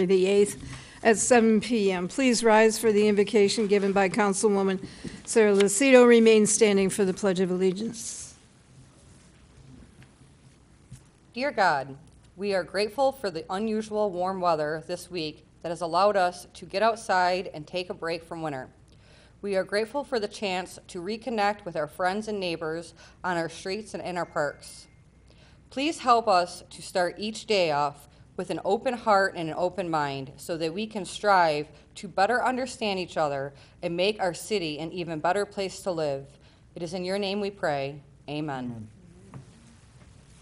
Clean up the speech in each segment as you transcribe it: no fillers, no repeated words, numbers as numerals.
February the 8th at 7 p.m. Please rise for the invocation given by Councilwoman Sarah Lucido. Remain standing for the Pledge of Allegiance. Dear God, we are grateful for the unusual warm weather this week that has allowed us to get outside and take a break from winter. We are grateful for the chance to reconnect with our friends and neighbors on our streets and in our parks. Please help us to start each day off with an open heart and an open mind so that we can strive to better understand each other and make our city an even better place to live. It is in your name we pray. Amen.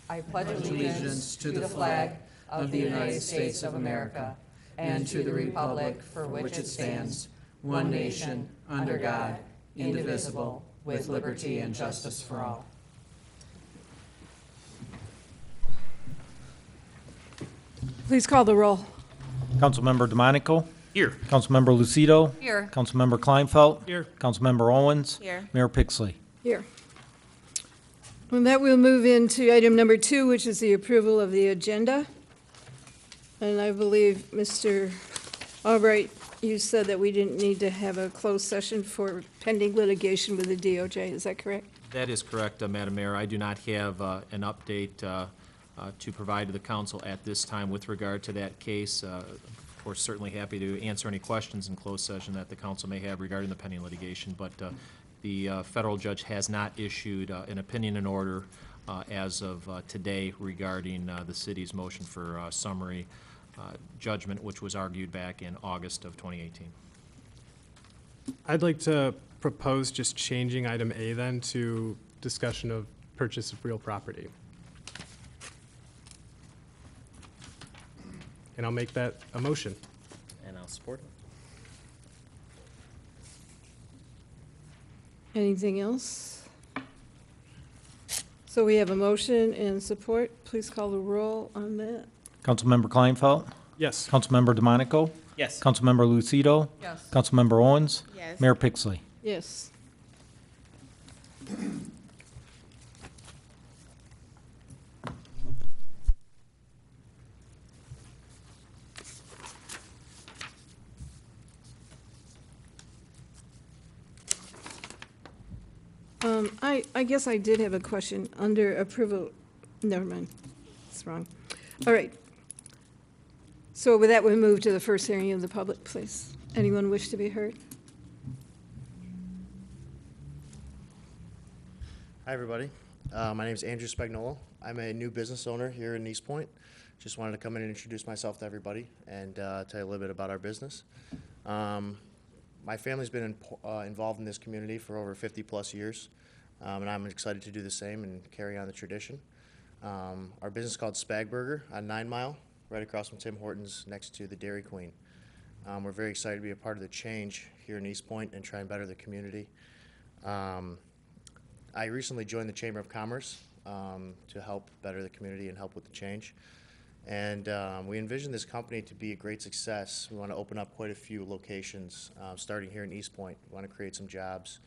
I pledge allegiance to the flag of the United States of America and to the republic for which it stands, one nation, under God, indivisible, with liberty and justice for all. Please call the roll. Councilmember DeMonico? Here. Councilmember Lucido? Here. Councilmember Kleinfeld? Here. Councilmember Owens? Here. Mayor Pixley? Here. With that, we'll move into item number 2, which is the approval of the agenda. And I believe, Mr. Albright, you said that we didn't need to have a closed session for pending litigation with the DOJ. Is that correct? That is correct, Madam Mayor. I do not have an update to provide to the council at this time with regard to that case. Of course, certainly happy to answer any questions in closed session that the council may have regarding the pending litigation, but the federal judge has not issued an opinion and order as of today regarding the city's motion for summary judgment, which was argued back in August of 2018. I'd like to propose just changing item A then to discussion of purchase of real property. And I'll make that a motion. And I'll support it. Anything else? So we have a motion and support. Please call the roll on that. Councilmember Kleinfeld? Yes. Councilmember DeMonico? Yes. Councilmember Lucido? Yes. Councilmember Owens? Yes. Mayor Pixley? Yes. I guess I did have a question under approval. Never mind. It's wrong. All right. So with that, we move to the first hearing of the public, please. Anyone wish to be heard? Hi, everybody. My name is Andrew Spagnola. I'm a new business owner here in Eastpointe. Just wanted to come in and introduce myself to everybody and tell you a little bit about our business. My family's been involved in this community for over 50-plus years, and I'm excited to do the same and carry on the tradition. Our business is called Spag Burger on 9 Mile, right across from Tim Hortons, next to the Dairy Queen. We're very excited to be a part of the change here in Eastpointe and try and better the community. I recently joined the Chamber of Commerce to help better the community and help with the change. And we envision this company to be a great success. We want to open up quite a few locations, starting here in Eastpointe. We want to create some jobs,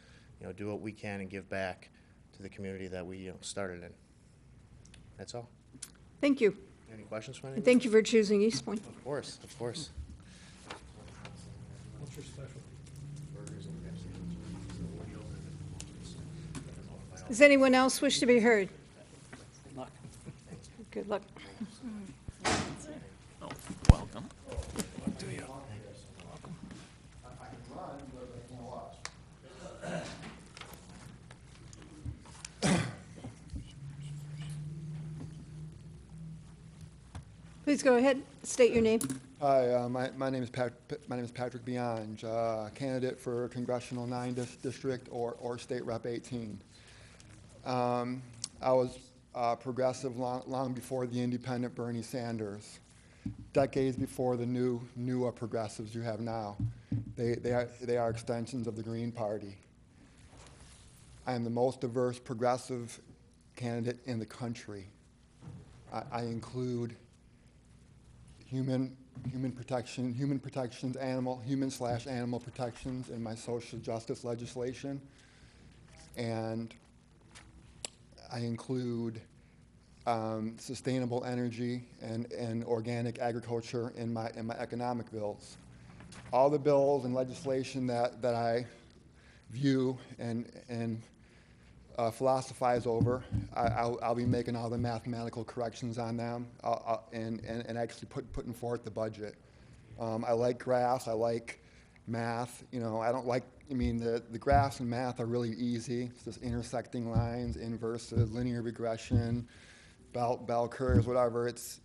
do what we can and give back to the community that we started in. That's all. Thank you. Any questions from And anyone? thank you for choosing Eastpointe. Of course, of course. What's your specialty? Does anyone else wish to be heard? Good luck. Welcome. Please go ahead. State your name. Hi, my name is Patrick Bionge, candidate for Congressional 9 District or State Rep 18. I was progressive long before the independent Bernie Sanders, decades before the new progressives you have now. They are extensions of the Green Party. I am the most diverse progressive candidate in the country. I include human protections, human/animal protections in my social justice legislation, and I include sustainable energy and organic agriculture in my economic bills. All the bills and legislation that I view and philosophize over, I'll be making all the mathematical corrections on them and actually putting forth the budget. I like graphs, I like math, you know, I don't like, I mean, the graphs and math are really easy. It's just intersecting lines, inverses, linear regression, bell curves, whatever. It's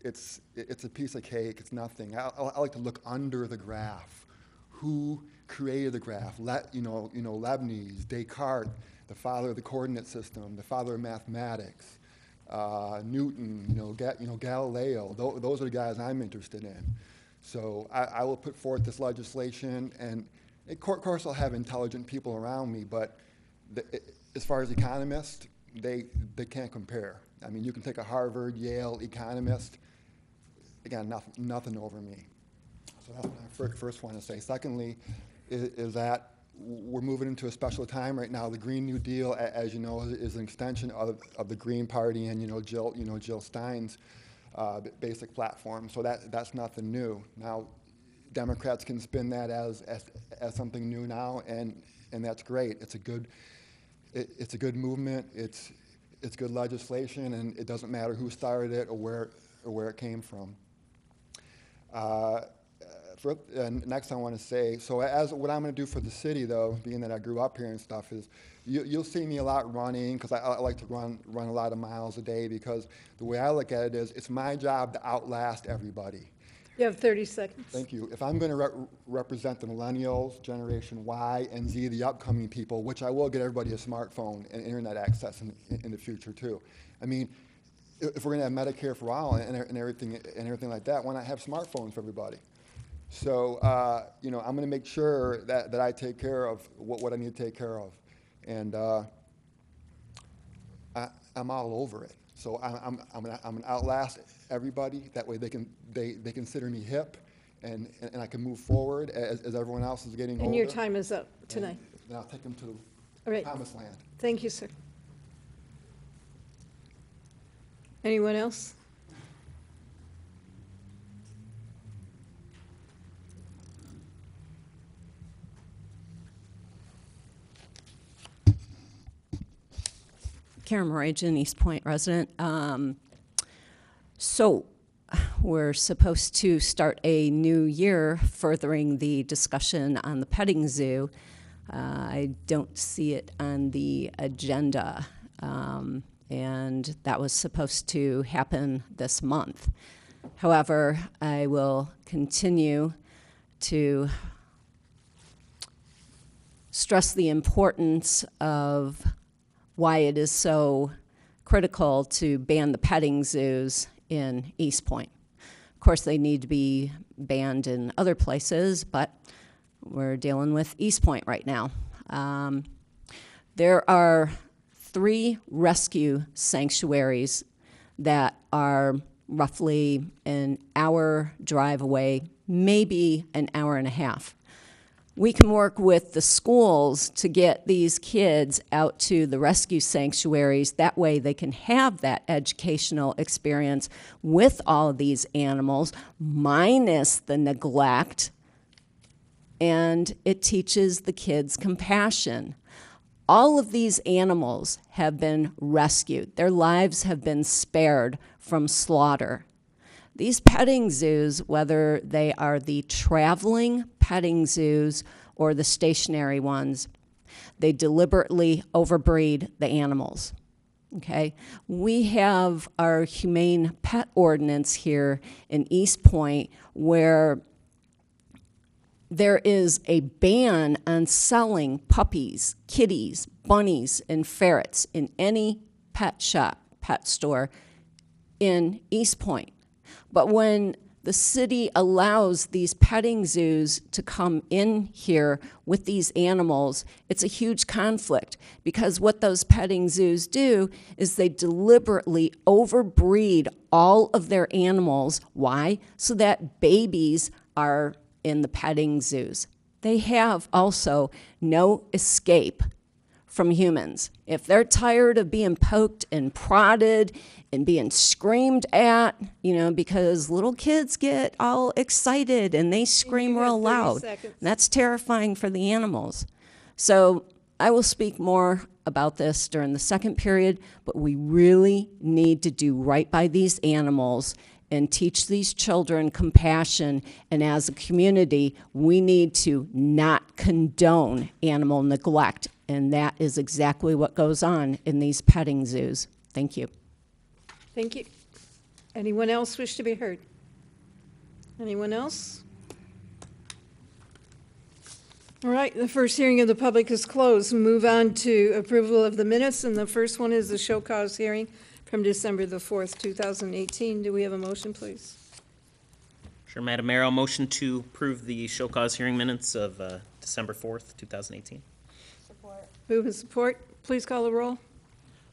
a piece of cake, it's nothing. I like to look under the graph. Who created the graph? Leibniz, Descartes, the father of the coordinate system, the father of mathematics, Newton, Galileo. Those are the guys I'm interested in. So I will put forth this legislation, and of course I'll have intelligent people around me, but as far as economists, they can't compare. I mean, you can take a Harvard, Yale economist, they got nothing over me. So that's what I first want to say. Steconly, is that we're moving into a special time right now. The Green New Deal, as you know, is an extension of the Green Party and Jill Stein's basic platform. So that's nothing new. Now, Democrats can spin that as something new now, and that's great. It's a good movement. It's good legislation, and it doesn't matter who started it or where it came from. Next, I want to say, so what I'm going to do for the city, though, being that I grew up here and stuff, is you'll see me a lot running, because I like to run a lot of miles a day, because the way I look at it is it's my job to outlast everybody. You have 30 seconds. Thank you. If I'm going to represent the millennials, Generation Y and Z, the upcoming people, which I will get everybody a smartphone and internet access in the future, too. I mean, if we're going to have Medicare for all and everything like that, why not have smartphones for everybody? So, I'm going to make sure that I take care of what I need to take care of. And I'm all over it. So I'm going to outlast everybody. That way they consider me hip, and I can move forward as everyone else is getting older. And your time is up tonight. And I'll take them to All right. promised land. Thank you, sir. Anyone else? Karen Morajan, Eastpointe resident. So we're supposed to start a new year furthering the discussion on the petting zoo. I don't see it on the agenda, and that was supposed to happen this month. However, I will continue to stress the importance of why it is so critical to ban the petting zoos in Eastpointe. Of course, they need to be banned in other places, but we're dealing with Eastpointe right now. There are 3 rescue sanctuaries that are roughly an hour drive away, maybe an hour and a half. We can work with the schools to get these kids out to the rescue sanctuaries. That way they can have that educational experience with all of these animals, minus the neglect, and it teaches the kids compassion. All of these animals have been rescued. Their lives have been spared from slaughter. These petting zoos, whether they are the traveling petting zoos or the stationary ones, they deliberately overbreed the animals, okay? We have our humane pet ordinance here in Eastpointe where there is a ban on selling puppies, kitties, bunnies, and ferrets in any pet shop, pet store in Eastpointe. But when the city allows these petting zoos to come in here with these animals, it's a huge conflict, because what those petting zoos do is they deliberately overbreed all of their animals. Why? So that babies are in the petting zoos. They have also no escape from humans. If they're tired of being poked and prodded and being screamed at, because little kids get all excited and they scream You got real 30 loud. seconds. That's terrifying for the animals. So I will speak more about this during the second period, but we really need to do right by these animals and teach these children compassion. And as a community, we need to not condone animal neglect. And that is exactly what goes on in these petting zoos. Thank you. Thank you. Anyone else wish to be heard? Anyone else? All right, the first hearing of the public is closed. We'll move on to approval of the minutes, and the first one is the show cause hearing from December the 4th, 2018. Do we have a motion, please? Sure, Madam Mayor, I'll motion to approve the show cause hearing minutes of December 4th, 2018. Move and support. Please call the roll.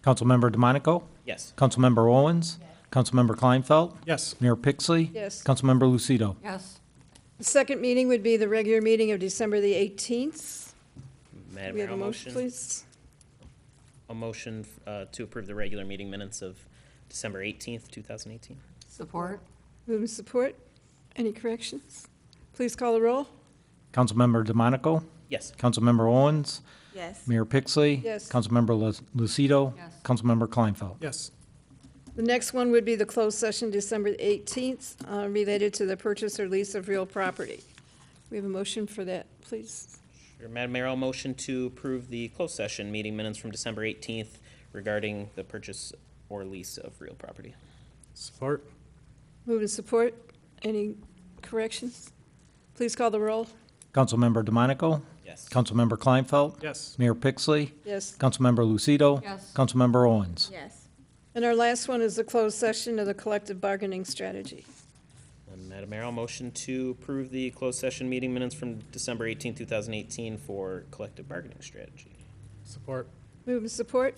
Councilmember DeMonico? Yes. Councilmember Owens? Councilmember Kleinfeld? Yes. Mayor Pixley? Yes. Councilmember Lucido? Yes. The second meeting would be the regular meeting of December the 18th. Madam We Mayor, have a motion, please. a motion to approve the regular meeting minutes of December 18th, 2018. Support? Move and support. Any corrections? Please call the roll. Councilmember DeMonico? Yes. Councilmember Owens? Yes. Mayor Pixley? Yes. Councilmember Lucido? Yes. Councilmember Kleinfeld? Yes. The next one would be the closed session, December 18th, related to the purchase or lease of real property. We have a motion for that, please. Sure, Madam Mayor, I'll motion to approve the closed session meeting minutes from December 18th regarding the purchase or lease of real property. Support. Move and support. Any corrections? Please call the roll. Councilmember DeMonico? Yes. Councilmember Kleinfeld? Yes. Mayor Pixley? Yes. Councilmember Lucido? Yes. Councilmember Owens? Yes. And our last one is the closed session of the collective bargaining strategy. Madam Mayor, I'll motion to approve the closed session meeting minutes from December 18th, 2018 for collective bargaining strategy. Support. Move and support.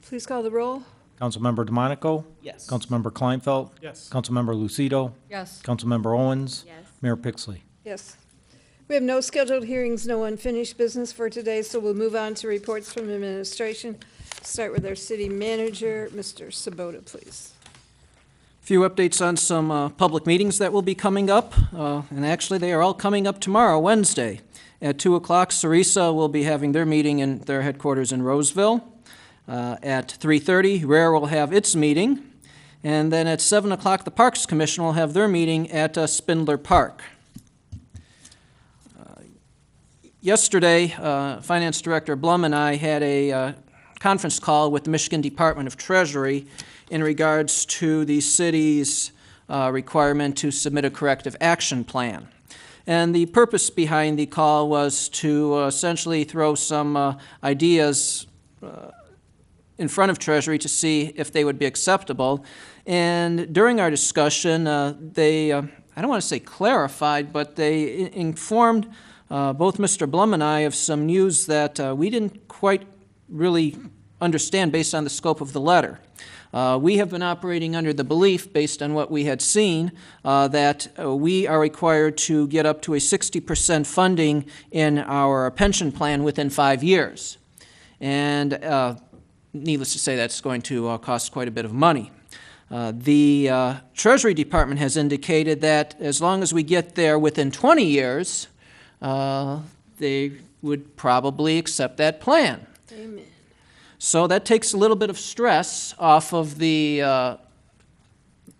Please call the roll. Councilmember DeMonico? Yes. Councilmember Kleinfeld? Yes. Councilmember Lucido? Yes. Councilmember Owens? Yes. Mayor Pixley? Yes. We have no scheduled hearings, no unfinished business for today, so we'll move on to reports from administration. Start with our city manager, Mr. Sabota, please. Few updates on some public meetings that will be coming up, and actually they are all coming up tomorrow, Wednesday. At 2 o'clock, Sarisa will be having their meeting in their headquarters in Roseville. At 3:30, Rare will have its meeting. And then at 7 o'clock, the Parks Commission will have their meeting at Spindler Park. Yesterday, Finance Director Blum and I had a conference call with the Michigan Department of Treasury in regards to the city's requirement to submit a corrective action plan. And the purpose behind the call was to essentially throw some ideas in front of Treasury to see if they would be acceptable. And during our discussion, they, I don't want to say clarified, but they informed both Mr. Blum and I of some news that we didn't quite really understand based on the scope of the letter. We have been operating under the belief, based on what we had seen, that we are required to get up to a 60% funding in our pension plan within 5 years. And needless to say, that's going to cost quite a bit of money. The Treasury Department has indicated that as long as we get there within 20 years, they would probably accept that plan. Amen. So that takes a little bit of stress off of the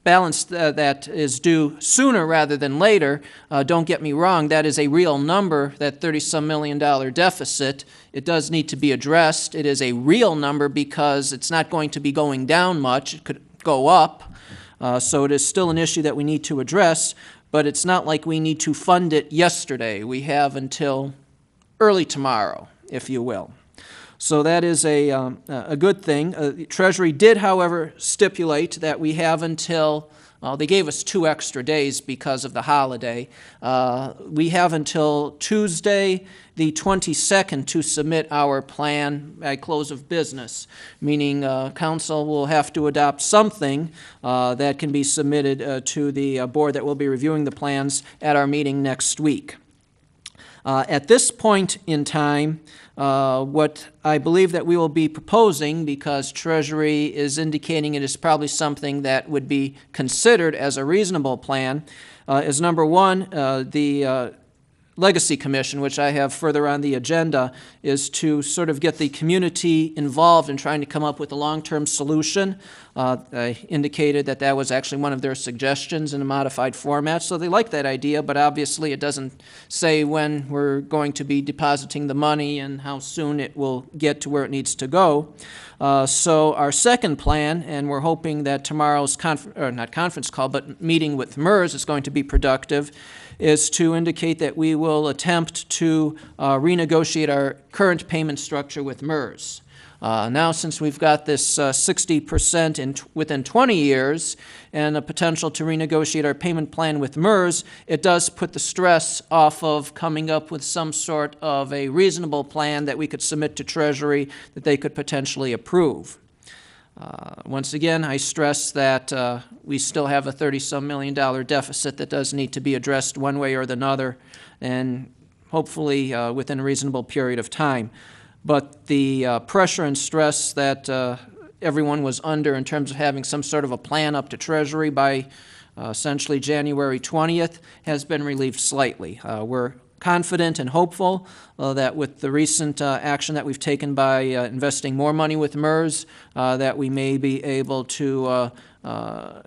balance that is due sooner rather than later. Don't get me wrong, that is a real number, that $30-some million deficit. It does need to be addressed. It is a real number because it's not going to be going down much. It could go up. So it is still an issue that we need to address, but it's not like we need to fund it yesterday. We have until early tomorrow, if you will. So that is a good thing. Treasury did, however, stipulate that we have until, they gave us 2 extra days because of the holiday. We have until Tuesday, the 22nd, to submit our plan by close of business, meaning council will have to adopt something that can be submitted to the board that will be reviewing the plans at our meeting next week. At this point in time, what I believe that we will be proposing, because Treasury is indicating it is probably something that would be considered as a reasonable plan, is number one, the Legacy Commission, which I have further on the agenda, is to sort of get the community involved in trying to come up with a long-term solution. I indicated that that was actually one of their suggestions in a modified format, so they like that idea, but obviously it doesn't say when we're going to be depositing the money and how soon it will get to where it needs to go. So our second plan, and we're hoping that tomorrow's not conference call, but meeting with MERS is going to be productive, is to indicate that we will attempt to renegotiate our current payment structure with MERS. Now, since we've got this 60% within 20 years and a potential to renegotiate our payment plan with MERS, it does put the stress off of coming up with some sort of a reasonable plan that we could submit to Treasury that they could potentially approve. Once again, I stress that we still have a $30-some million deficit that does need to be addressed one way or another, and hopefully within a reasonable period of time. But the pressure and stress that everyone was under in terms of having some sort of a plan up to Treasury by essentially January 20th has been relieved slightly. We're confident and hopeful that with the recent action that we've taken by investing more money with MERS, that we may be able to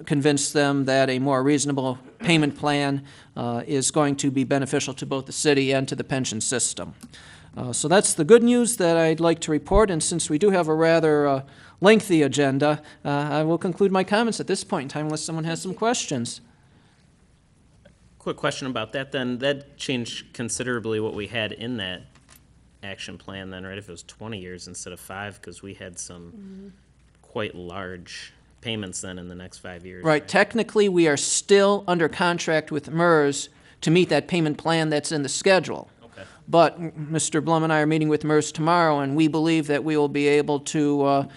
convince them that a more reasonable payment plan is going to be beneficial to both the city and to the pension system. So that's the good news that I'd like to report, and since we do have a rather lengthy agenda, I will conclude my comments at this point in time unless someone has some questions. Quick question about that then. That changed considerably what we had in that action plan then, right? If it was 20 years instead of 5, because we had some quite large payments then in the next 5 years. Right. Technically, we are still under contract with MERS to meet that payment plan that's in the schedule. Okay. But Mr. Blum and I are meeting with MERS tomorrow, and we believe that we will be able to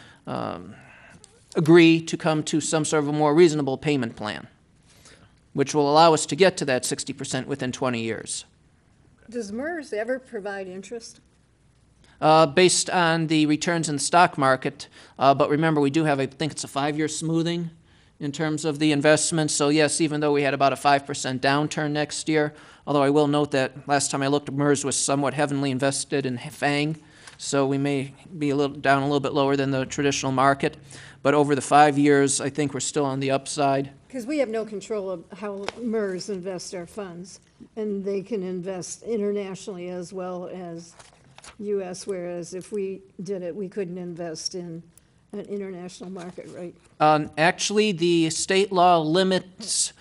agree to come to some sort of a more reasonable payment plan, which will allow us to get to that 60% within 20 years. Does MERS ever provide interest? Based on the returns in the stock market, but remember, we do have, I think it's a 5-year smoothing in terms of the investments. So yes, even though we had about a 5% downturn next year, although I will note that last time I looked, MERS was somewhat heavily invested in FANG, so we may be down a little bit lower than the traditional market. But over the 5 years, I think we're still on the upside. Because we have no control of how MERS invests our funds, and they can invest internationally as well as U.S., whereas if we did it, we couldn't invest in an international market, right? Actually, the state law limits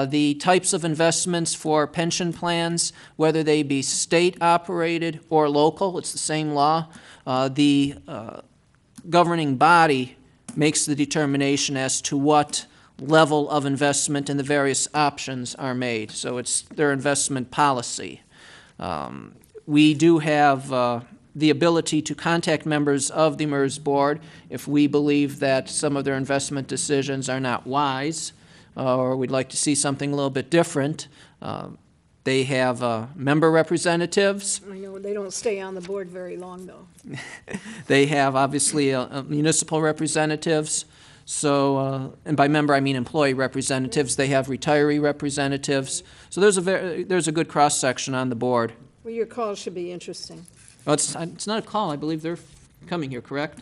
the types of investments for pension plans, whether they be state-operated or local. It's the same law. The governing body makes the determination as to what level of investment and the various options are made. So it's their investment policy. We do have the ability to contact members of the MERS board if we believe that some of their investment decisions are not wise or we'd like to see something a little bit different. They have member representatives. I know they don't stay on the board very long, though. They have, obviously, municipal representatives. So, and by member, I mean employee representatives. They have retiree representatives. So there's a good cross-section on the board. Well, your call should be interesting. Well, it's not a call. I believe they're coming here, correct?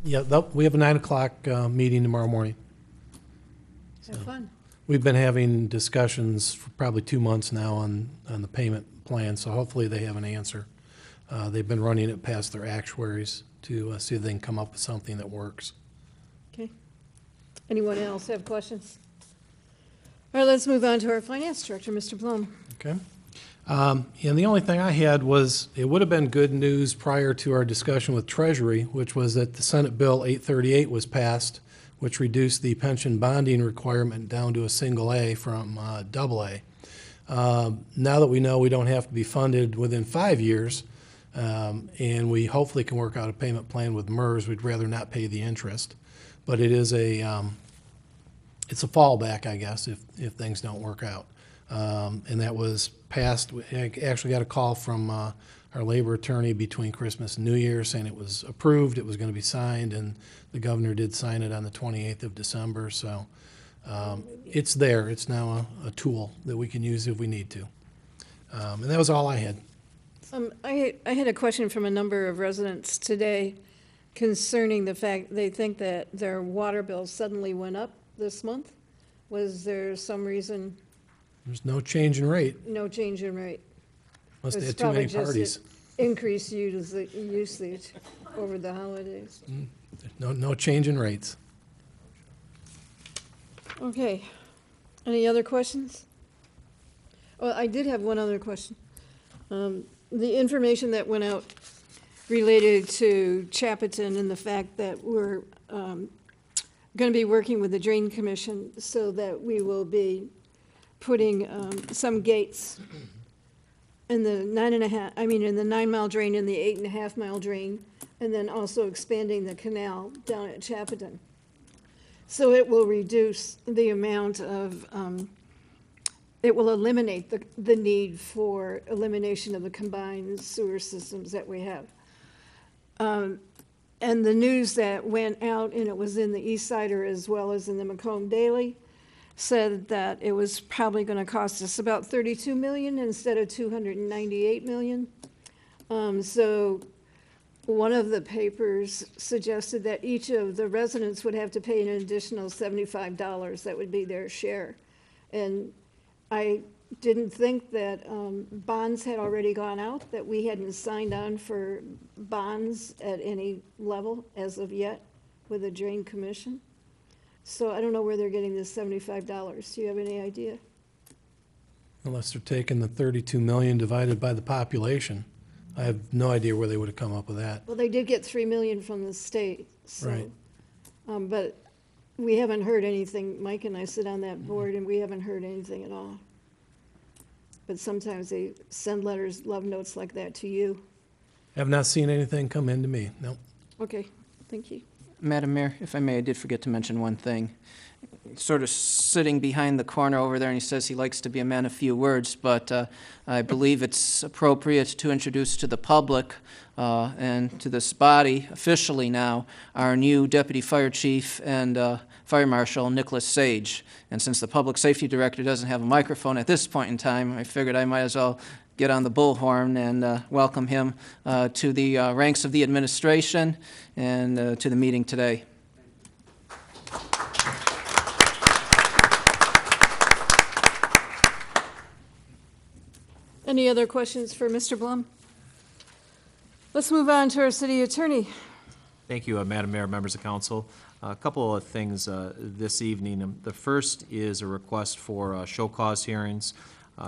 Yeah, we have a 9 o'clock meeting tomorrow morning. Have fun. We've been having discussions for probably 2 months now on the payment plan, so hopefully they have an answer. They've been running it past their actuaries to see if they can come up with something that works. Okay. Anyone else have questions? All right, let's move on to our finance director, Mr. Blum. Okay. And the only thing I had was, it would have been good news prior to our discussion with Treasury, which was that the Senate Bill 838 was passed, which reduced the pension bonding requirement down to a single A from double A. Now that we know we don't have to be funded within 5 years, and we hopefully can work out a payment plan with MERS, we'd rather not pay the interest. But it is it's a fallback, I guess, if things don't work out. and that was passed. I actually got a call from our labor attorney between Christmas and New Year saying it was approved, it was going to be signed, and the governor did sign it on the 28th of December. So it's there. It's now a tool that we can use if we need to. And that was all I had. I had a question from a number of residents today concerning the fact they think that their water bill suddenly went up this month. Was there some reason, There's no change in rate. no change in rate? Must have It's had too many probably just parties. increased usage over the holidays. No change in rates. Okay. Any other questions? Well, I did have one other question. The information that went out related to Chappeton and the fact that we're going to be working with the Drain Commission so that we will be putting some gates in the 9-mile drain and the 8.5-mile drain, and then also expanding the canal down at Chappeton. So it will reduce the amount of, it will eliminate the need for elimination of the combined sewer systems that we have. And the news that went out, and it was in the East Sider as well as in the Macomb Daily, said that it was probably going to cost us about $32 million instead of $298 million. So one of the papers suggested that each of the residents would have to pay an additional $75. That would be their share. And I didn't think that bonds had already gone out, that we hadn't signed on for bonds at any level as of yet with the Drain Commission. So I don't know where they're getting this $75. Do you have any idea? Unless they're taking the 32 million divided by the population. I have no idea where they would have come up with that. Well, they did get $3 million from the state, so. Right. But we haven't heard anything. Mike and I sit on that board, and we haven't heard anything at all. But sometimes they send letters, love notes like that to you. Have not seen anything come into me, no. Okay, thank you. Madam Mayor, if I may, I did forget to mention one thing. Sort of sitting behind the corner over there, and he says he likes to be a man of few words, but I believe it's appropriate to introduce to the public and to this body officially now our new Deputy Fire Chief and Fire Marshal, Nicholas Sage. And since the Public Safety Director doesn't have a microphone at this point in time, I figured I might as well get on the bullhorn and welcome him to the ranks of the administration and to the meeting today. Any other questions for Mr. Blum? Let's move on to our city attorney. Thank you, Madam Mayor, members of council. A couple of things this evening. The first is a request for show cause hearings.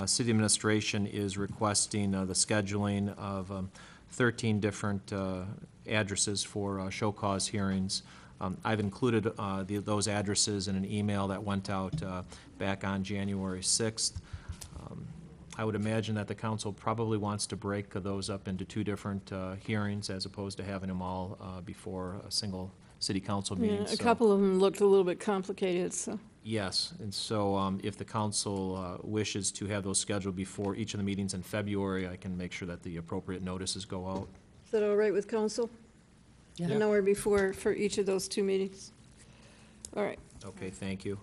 City administration is requesting the scheduling of 13 different addresses for show cause hearings. I've included those addresses in an email that went out back on January 6th. I would imagine that the council probably wants to break those up into two different hearings as opposed to having them all before a single city council meeting. Yeah, a So- couple of them looked a little bit complicated, so. Yes, and so if the council wishes to have those scheduled before each of the meetings in February, I can make sure that the appropriate notices go out. Is that all right with council? Yeah. An hour before for each of those two meetings? All right. Okay, thank you.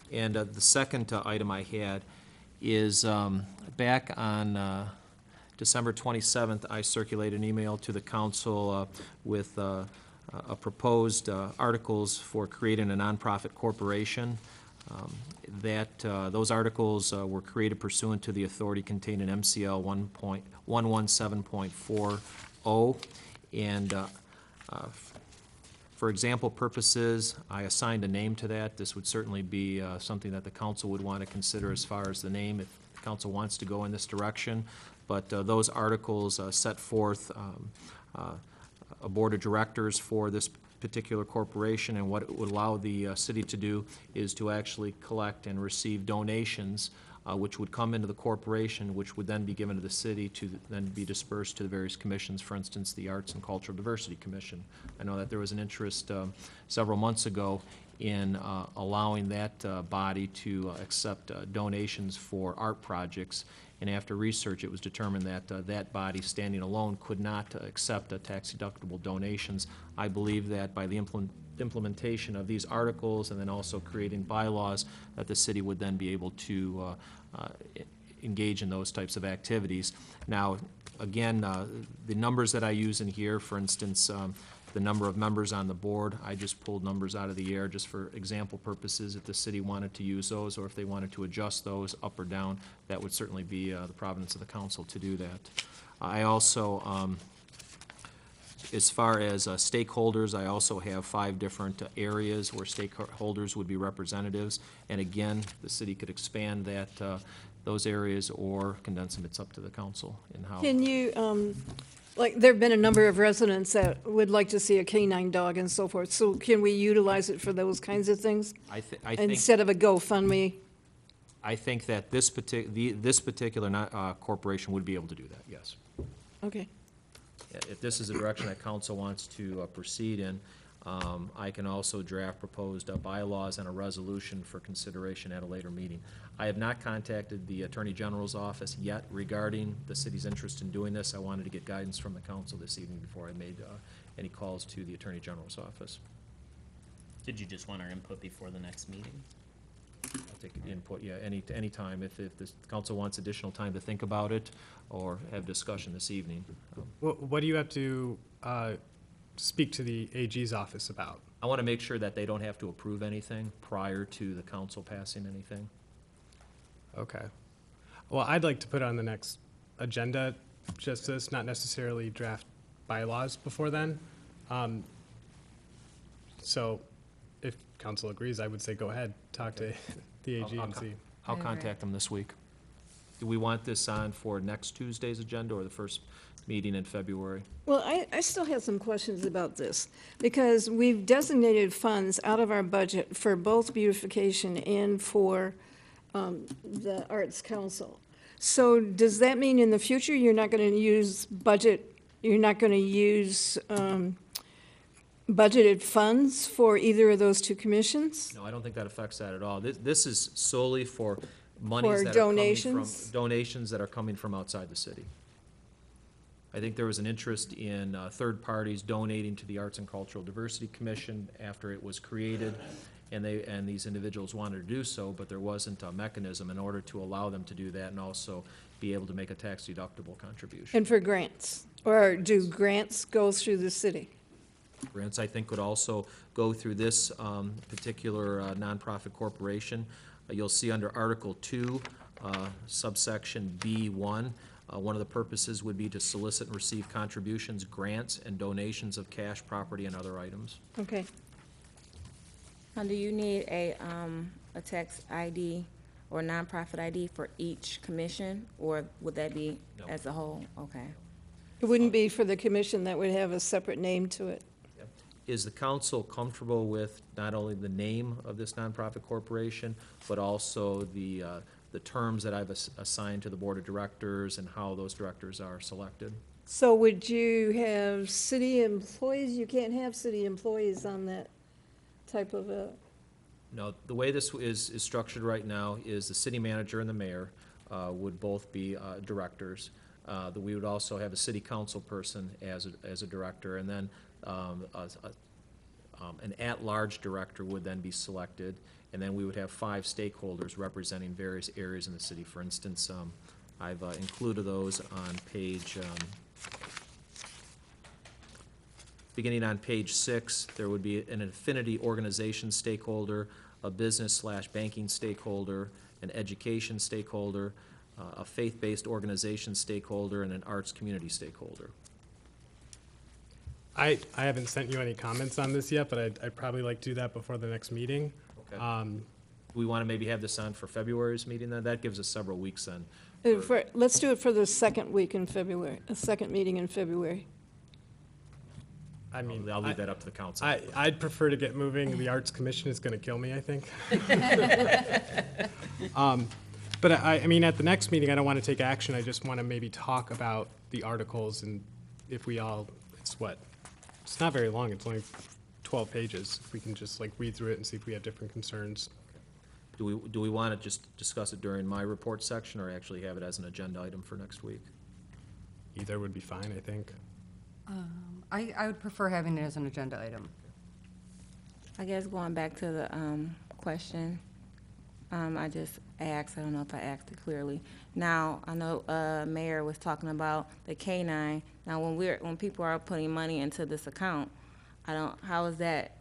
And the second item I had is back on December 27th, I circulated an email to the council with a proposed articles for creating a nonprofit corporation. Those articles were created pursuant to the authority contained in MCL 117.40, and for example purposes, I assigned a name to that. This would certainly be something that the council would want to consider as far as the name, if the council wants to go in this direction. But those articles set forth a board of directors for this particular corporation, and what it would allow the city to do is to actually collect and receive donations which would come into the corporation, which would then be given to the city to then be dispersed to the various commissions, for instance, the Arts and Cultural Diversity Commission. I know that there was an interest several months ago in allowing that body to accept donations for art projects. And after research, it was determined that that body, standing alone, could not accept tax-deductible donations. I believe that by the implementation of these articles and then also creating bylaws, that the city would then be able to engage in those types of activities. Now, again, the numbers that I use in here, for instance, the number of members on the board, I just pulled numbers out of the air just for example purposes. If the city wanted to use those, or if they wanted to adjust those up or down, that would certainly be the province of the council to do that. I also, as far as stakeholders, I also have 5 different areas where stakeholders would be representatives. And again, the city could expand that, those areas or condense them. It's up to the council in how. Can you, like, there've been a number of residents that would like to see a canine dog and so forth, so can we utilize it for those kinds of things? I think Instead of a GoFundMe? I think that this particular corporation would be able to do that, yes. Okay. If this is a direction that council wants to proceed in, I can also draft proposed bylaws and a resolution for consideration at a later meeting. I have not contacted the Attorney General's office yet regarding the city's interest in doing this. I wanted to get guidance from the council this evening before I made any calls to the Attorney General's office. Did you just want our input before the next meeting? I'll take input, yeah, any time. If the council wants additional time to think about it or have discussion this evening. What do you have to speak to the AG's office about? I want to make sure that they don't have to approve anything prior to the council passing anything. Okay. Well, I'd like to put on the next agenda just this, not necessarily draft bylaws before then. So if council agrees, I would say go ahead, talk to the AG and see. I'll contact them this week. Do we want this on for next Tuesday's agenda or the first meeting in February? Well, I still have some questions about this, because we've designated funds out of our budget for both beautification and for the Arts Council. So does that mean in the future you're not going to use budgeted funds for either of those two commissions? No, I don't think that affects that at all. This is solely for For monies that are coming from, donations? donations that are coming from outside the city. I think there was an interest in third parties donating to the Arts and Cultural Diversity Commission after it was created, and these individuals wanted to do so, but there wasn't a mechanism in order to allow them to do that and also be able to make a tax-deductible contribution. And for grants? Or do grants go through the city? Grants, I think, could also go through this particular nonprofit corporation. You'll see under Article 2, subsection B1, one of the purposes would be to solicit and receive contributions, grants, and donations of cash, property, and other items. Okay. Do you need a tax ID or nonprofit ID for each commission, or would that be No. as a whole? Okay. It wouldn't be for the commission, that would have a separate name to it. Is the council comfortable with not only the name of this nonprofit corporation, but also the terms that I've assigned to the board of directors and how those directors are selected? So would you have city employees? You can't have city employees on that type of a, No, the way this is structured right now is the city manager and the mayor would both be directors. We would also have a city council person as a director, and then an at-large director would then be selected, and then we would have 5 stakeholders representing various areas in the city. For instance, I've included those on page, beginning on page 6, there would be an affinity organization stakeholder, a business/banking stakeholder, an education stakeholder, a faith-based organization stakeholder, and an arts community stakeholder. I haven't sent you any comments on this yet, but I'd probably like to do that before the next meeting. Okay. We want to maybe have this on for February's meeting then? That gives us several weeks then. let's do it for the second week in February, a second meeting in February. I mean, I'll leave that up to the council. I'd prefer to get moving. The Arts Commission is going to kill me, I think. But I mean, at the next meeting, I don't want to take action. I just want to maybe talk about the articles, and if we all, it's not very long. It's only 12 pages. If we can just like read through it and see if we have different concerns. Do we want to just discuss it during my report section, or actually have it as an agenda item for next week? Either would be fine, I think. I would prefer having it as an agenda item. I guess going back to the question, I just asked, I don't know if I asked it clearly. Now, I know Mayor was talking about the K-9. Now, when people are putting money into this account, how is that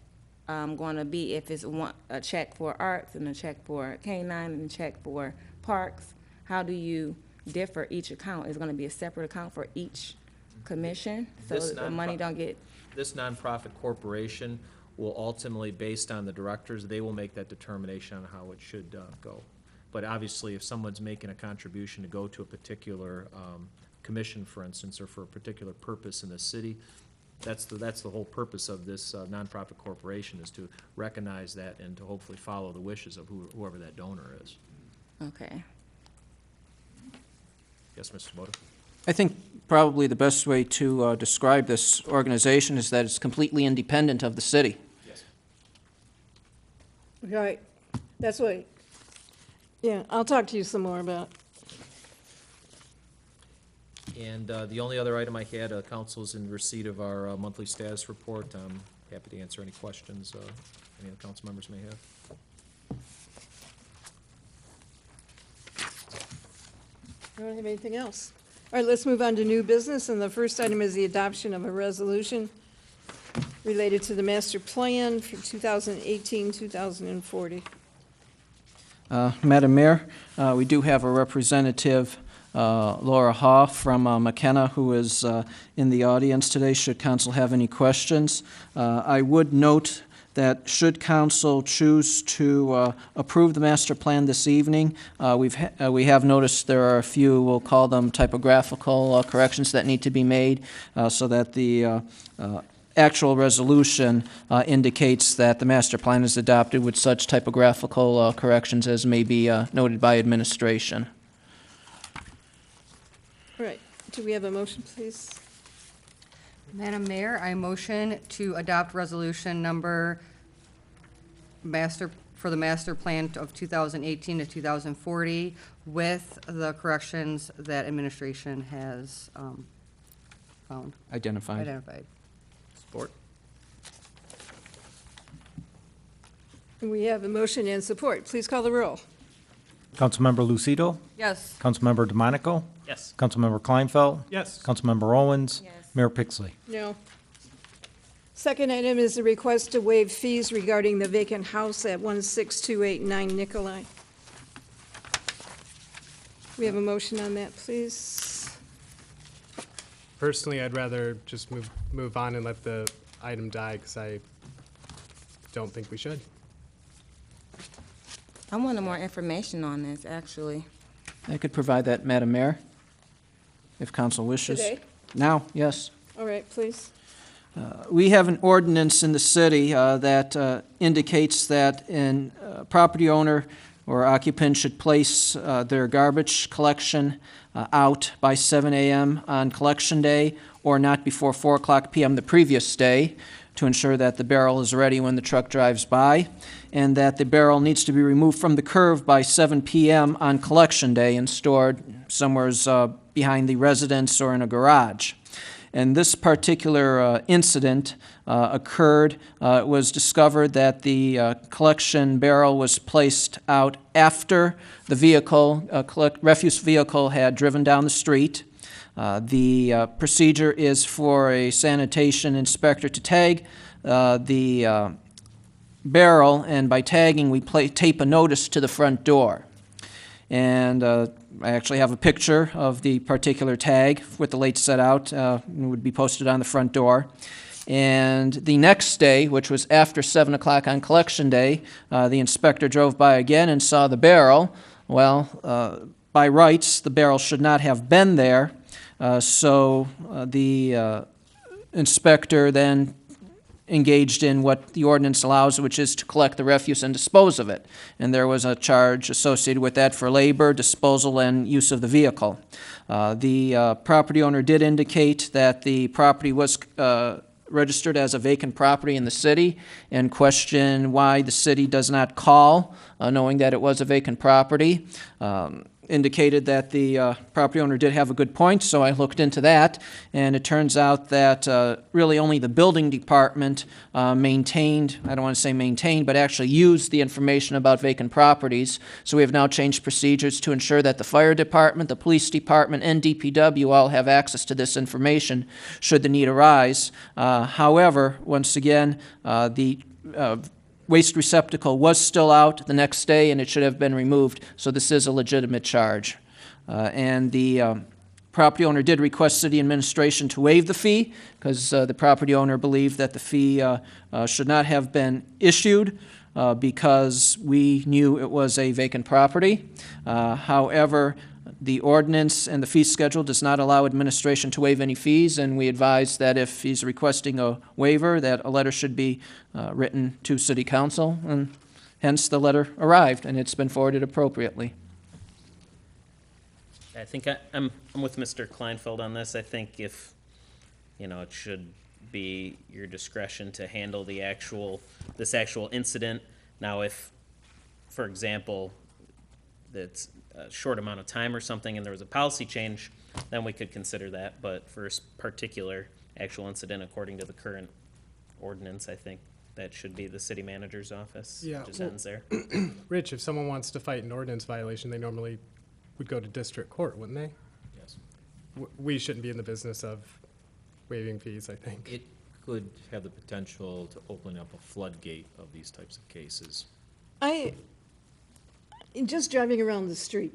going to be if it's a check for arts and a check for K-9 and a check for parks? How do you differ each account? Is it going to be a separate account for each commission so This that the money don't get? This nonprofit corporation will ultimately, based on the directors, they will make that determination on how it should go. But obviously, if someone's making a contribution to go to a particular commission, for instance, or for a particular purpose in the city, that's the whole purpose of this nonprofit corporation, is to recognize that and to hopefully follow the wishes of whoever that donor is. Okay. Yes, Mr. Moda? I think probably the best way to describe this organization is that it's completely independent of the city. Yes. Right, that's what, yeah, I'll talk to you some more about. And the only other item I had, council is in receipt of our monthly status report. I'm happy to answer any questions any of the council members may have. I don't have anything else. All right, let's move on to new business, and the first item is the adoption of a resolution related to the master plan for 2018-2040. Madam Mayor, we do have a representative, Laura Haw from McKenna, who is in the audience today, should council have any questions. I would note that should council choose to approve the master plan this evening, we have noticed there are a few, we'll call them typographical corrections that need to be made so that the actual resolution indicates that the master plan is adopted with such typographical corrections as may be noted by administration. All right, do we have a motion, please? Madam Mayor, I motion to adopt resolution number for the master plan of 2018 to 2040 with the corrections that administration has found, identified. Support. We have a motion and support. Please call the roll. Councilmember Lucido? Yes. Councilmember DeMonico? Yes. Councilmember Kleinfeld? Yes. Councilmember Owens? Yes. Mayor Pixley? No. Second item is the request to waive fees regarding the vacant house at 16289 Nikolai. We have a motion on that, please. Personally, I'd rather just move on and let the item die because I don't think we should. I wanted more information on this, actually. I could provide that, Madam Mayor, if council wishes. Today? Now, yes. All right, please. We have an ordinance in the city that indicates that a property owner or occupant should place their garbage collection out by 7 a.m. on collection day or not before 4 o'clock p.m. the previous day to ensure that the barrel is ready when the truck drives by, and that the barrel needs to be removed from the curb by 7 p.m. on collection day and stored somewhere behind the residence or in a garage. And this particular incident occurred. It was discovered that the collection barrel was placed out after the vehicle, refuse vehicle, had driven down the street. The procedure is for a sanitation inspector to tag the barrel, and by tagging, we tape a notice to the front door. And I actually have a picture of the particular tag with the late set out. It would be posted on the front door. And the next day, which was after 7 o'clock on collection day, the inspector drove by again and saw the barrel. Well, by rights, the barrel should not have been there. So the inspector then engaged in what the ordinance allows, which is to collect the refuse and dispose of it. And there was a charge associated with that for labor, disposal, and use of the vehicle. The property owner did indicate that the property was registered as a vacant property in the city and question why the city does not call, knowing that it was a vacant property. Indicated that the property owner did have a good point, so I looked into that, and it turns out that really only the building department maintained, I don't want to say maintained, but actually used the information about vacant properties. So we have now changed procedures to ensure that the fire department, the police department, and DPW all have access to this information should the need arise. However, once again, the waste receptacle was still out the next day, and it should have been removed, so this is a legitimate charge. And the property owner did request city administration to waive the fee, because the property owner believed that the fee should not have been issued because we knew it was a vacant property. However, the ordinance and the fee schedule does not allow administration to waive any fees, and we advise that if he's requesting a waiver, that a letter should be written to City Council, and hence the letter arrived, and it's been forwarded appropriately. I think I'm with Mr. Kleinfeld on this. I think if, it should be your discretion to handle this actual incident. Now, if, for example, that's a short amount of time or something and there was a policy change, then we could consider that. But for a particular actual incident, according to the current ordinance, I think that should be the city manager's office. Yeah, It just well- ends there. Rich, if someone wants to fight an ordinance violation, they normally would go to district court, wouldn't they? Yes. We shouldn't be in the business of waiving fees, I think. It could have the potential to open up a floodgate of these types of cases. Just driving around the street.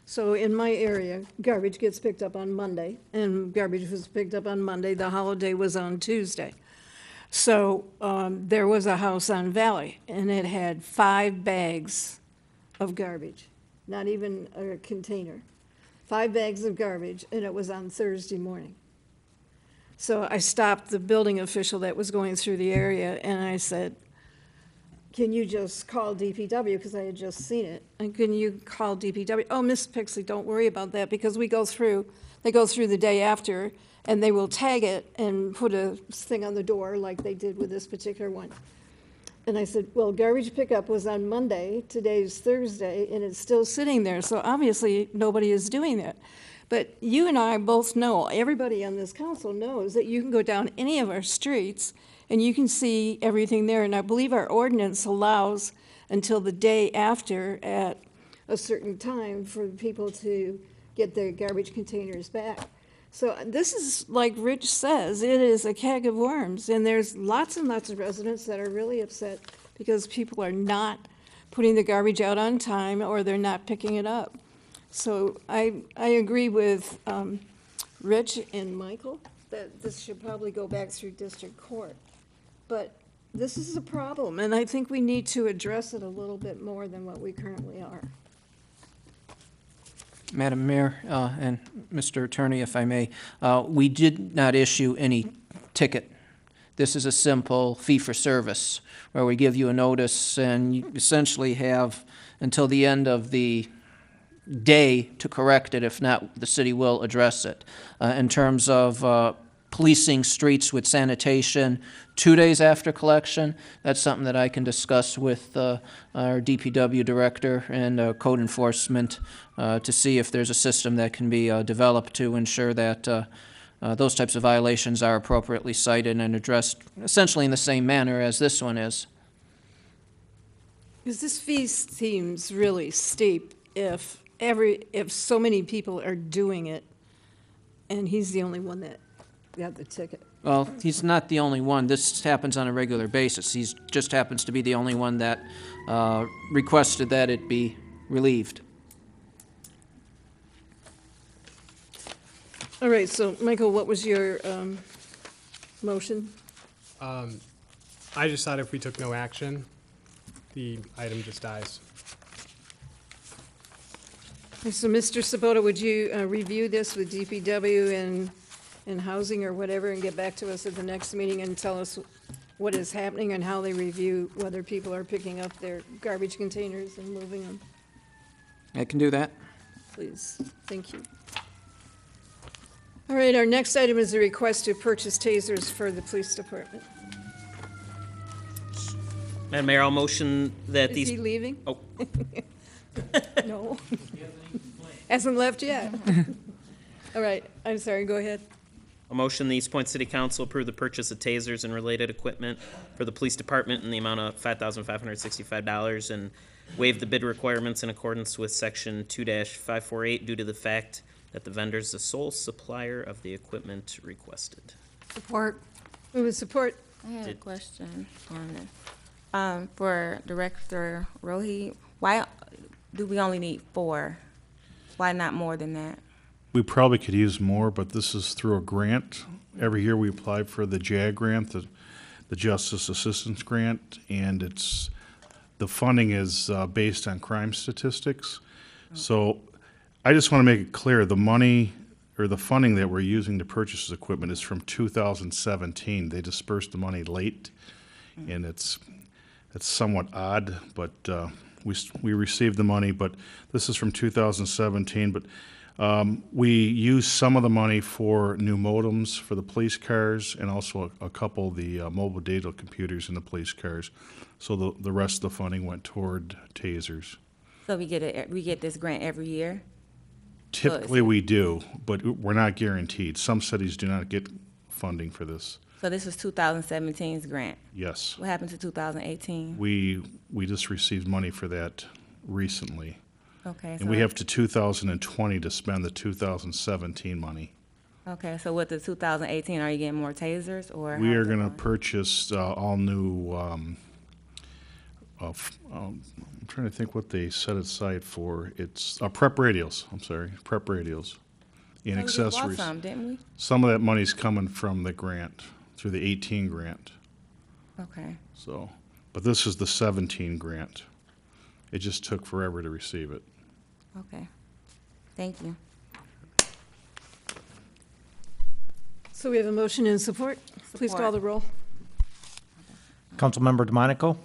So in my area, garbage gets picked up on Monday, and garbage was picked up on Monday. The holiday was on Tuesday. So there was a house on Valley, and it had 5 bags of garbage, not even a container. 5 bags of garbage, and it was on Thursday morning. So I stopped the building official that was going through the area, and I said, can you just call DPW, because I had just seen it, and can you call DPW? Oh, Miss Pixley, don't worry about that, because they go through the day after, and they will tag it and put a thing on the door like they did with this particular one. And I said, well, garbage pickup was on Monday, today's Thursday, and it's still sitting there, so obviously nobody is doing that. But you and I both know, everybody on this council knows that you can go down any of our streets and you can see everything there. And I believe our ordinance allows until the day after at a certain time for people to get their garbage containers back. So this is, like Rich says, it is a keg of worms. And there's lots and lots of residents that are really upset because people are not putting the garbage out on time or they're not picking it up. So I agree with Rich and Michael that this should probably go back through district court. But this is a problem, and I think we need to address it a little bit more than what we currently are. Madam Mayor and Mr. Attorney, if I may, we did not issue any ticket. This is a simple fee for service where we give you a notice and you essentially have until the end of the day to correct it. If not, the city will address it. In terms of policing streets with sanitation 2 days after collection, that's something that I can discuss with our DPW director and code enforcement to see if there's a system that can be developed to ensure that those types of violations are appropriately cited and addressed essentially in the same manner as this one is. Because this fee seems really steep if so many people are doing it, and he's the only one that got the ticket. Well, he's not the only one. This happens on a regular basis. He just happens to be the only one that requested that it be relieved. All right, so Michael, what was your motion? I just thought if we took no action, the item just dies. So, Mr. Sabota, would you review this with DPW and housing or whatever and get back to us at the next meeting and tell us what is happening and how they review whether people are picking up their garbage containers and moving them? I can do that. Please, thank you. All right, our next item is a request to purchase tasers for the police department. Madam Mayor, I'll motion that Is these. he leaving? Oh, No. Hasn't left yet. All right, I'm sorry, go ahead. A motion, the Eastpointe City Council approve the purchase of tasers and related equipment for the police department in the amount of $5,565 and waive the bid requirements in accordance with section 2-548 due to the fact that the vendor is the sole supplier of the equipment requested. Support. Move with support. I had a question on this. For Director Rohi, why do we only need 4? Why not more than that? We probably could use more, but this is through a grant. Every year we apply for the JAG grant, the Justice Assistance Grant, and the funding is based on crime statistics. So I just want to make it clear, the money or the funding that we're using to purchase this equipment is from 2017. They dispersed the money late, and it's somewhat odd, but we received the money, but this is from 2017. But we use some of the money for new modems for the police cars and also a couple of the mobile data computers in the police cars. So the rest of the funding went toward tasers. So we get this grant every year? Typically we do, but we're not guaranteed. Some cities do not get funding for this. So this was 2017's grant. Yes. What happened to 2018? We just received money for that recently. Okay. And we have to 2020 to spend the 2017 money. Okay, so with the 2018, are you getting more tasers or? We how are is it going to purchase all new, I'm trying to think what they set aside for. It's prep radios, I'm sorry, prep radios and So we just bought accessories. some, didn't we? Some of that money's coming from the grant, through the 18 grant. Okay. So, but this is the 17 grant. It just took forever to receive it. Okay. Thank you. So we have a motion and support. Please call Support. the roll. Councilmember DeMonico,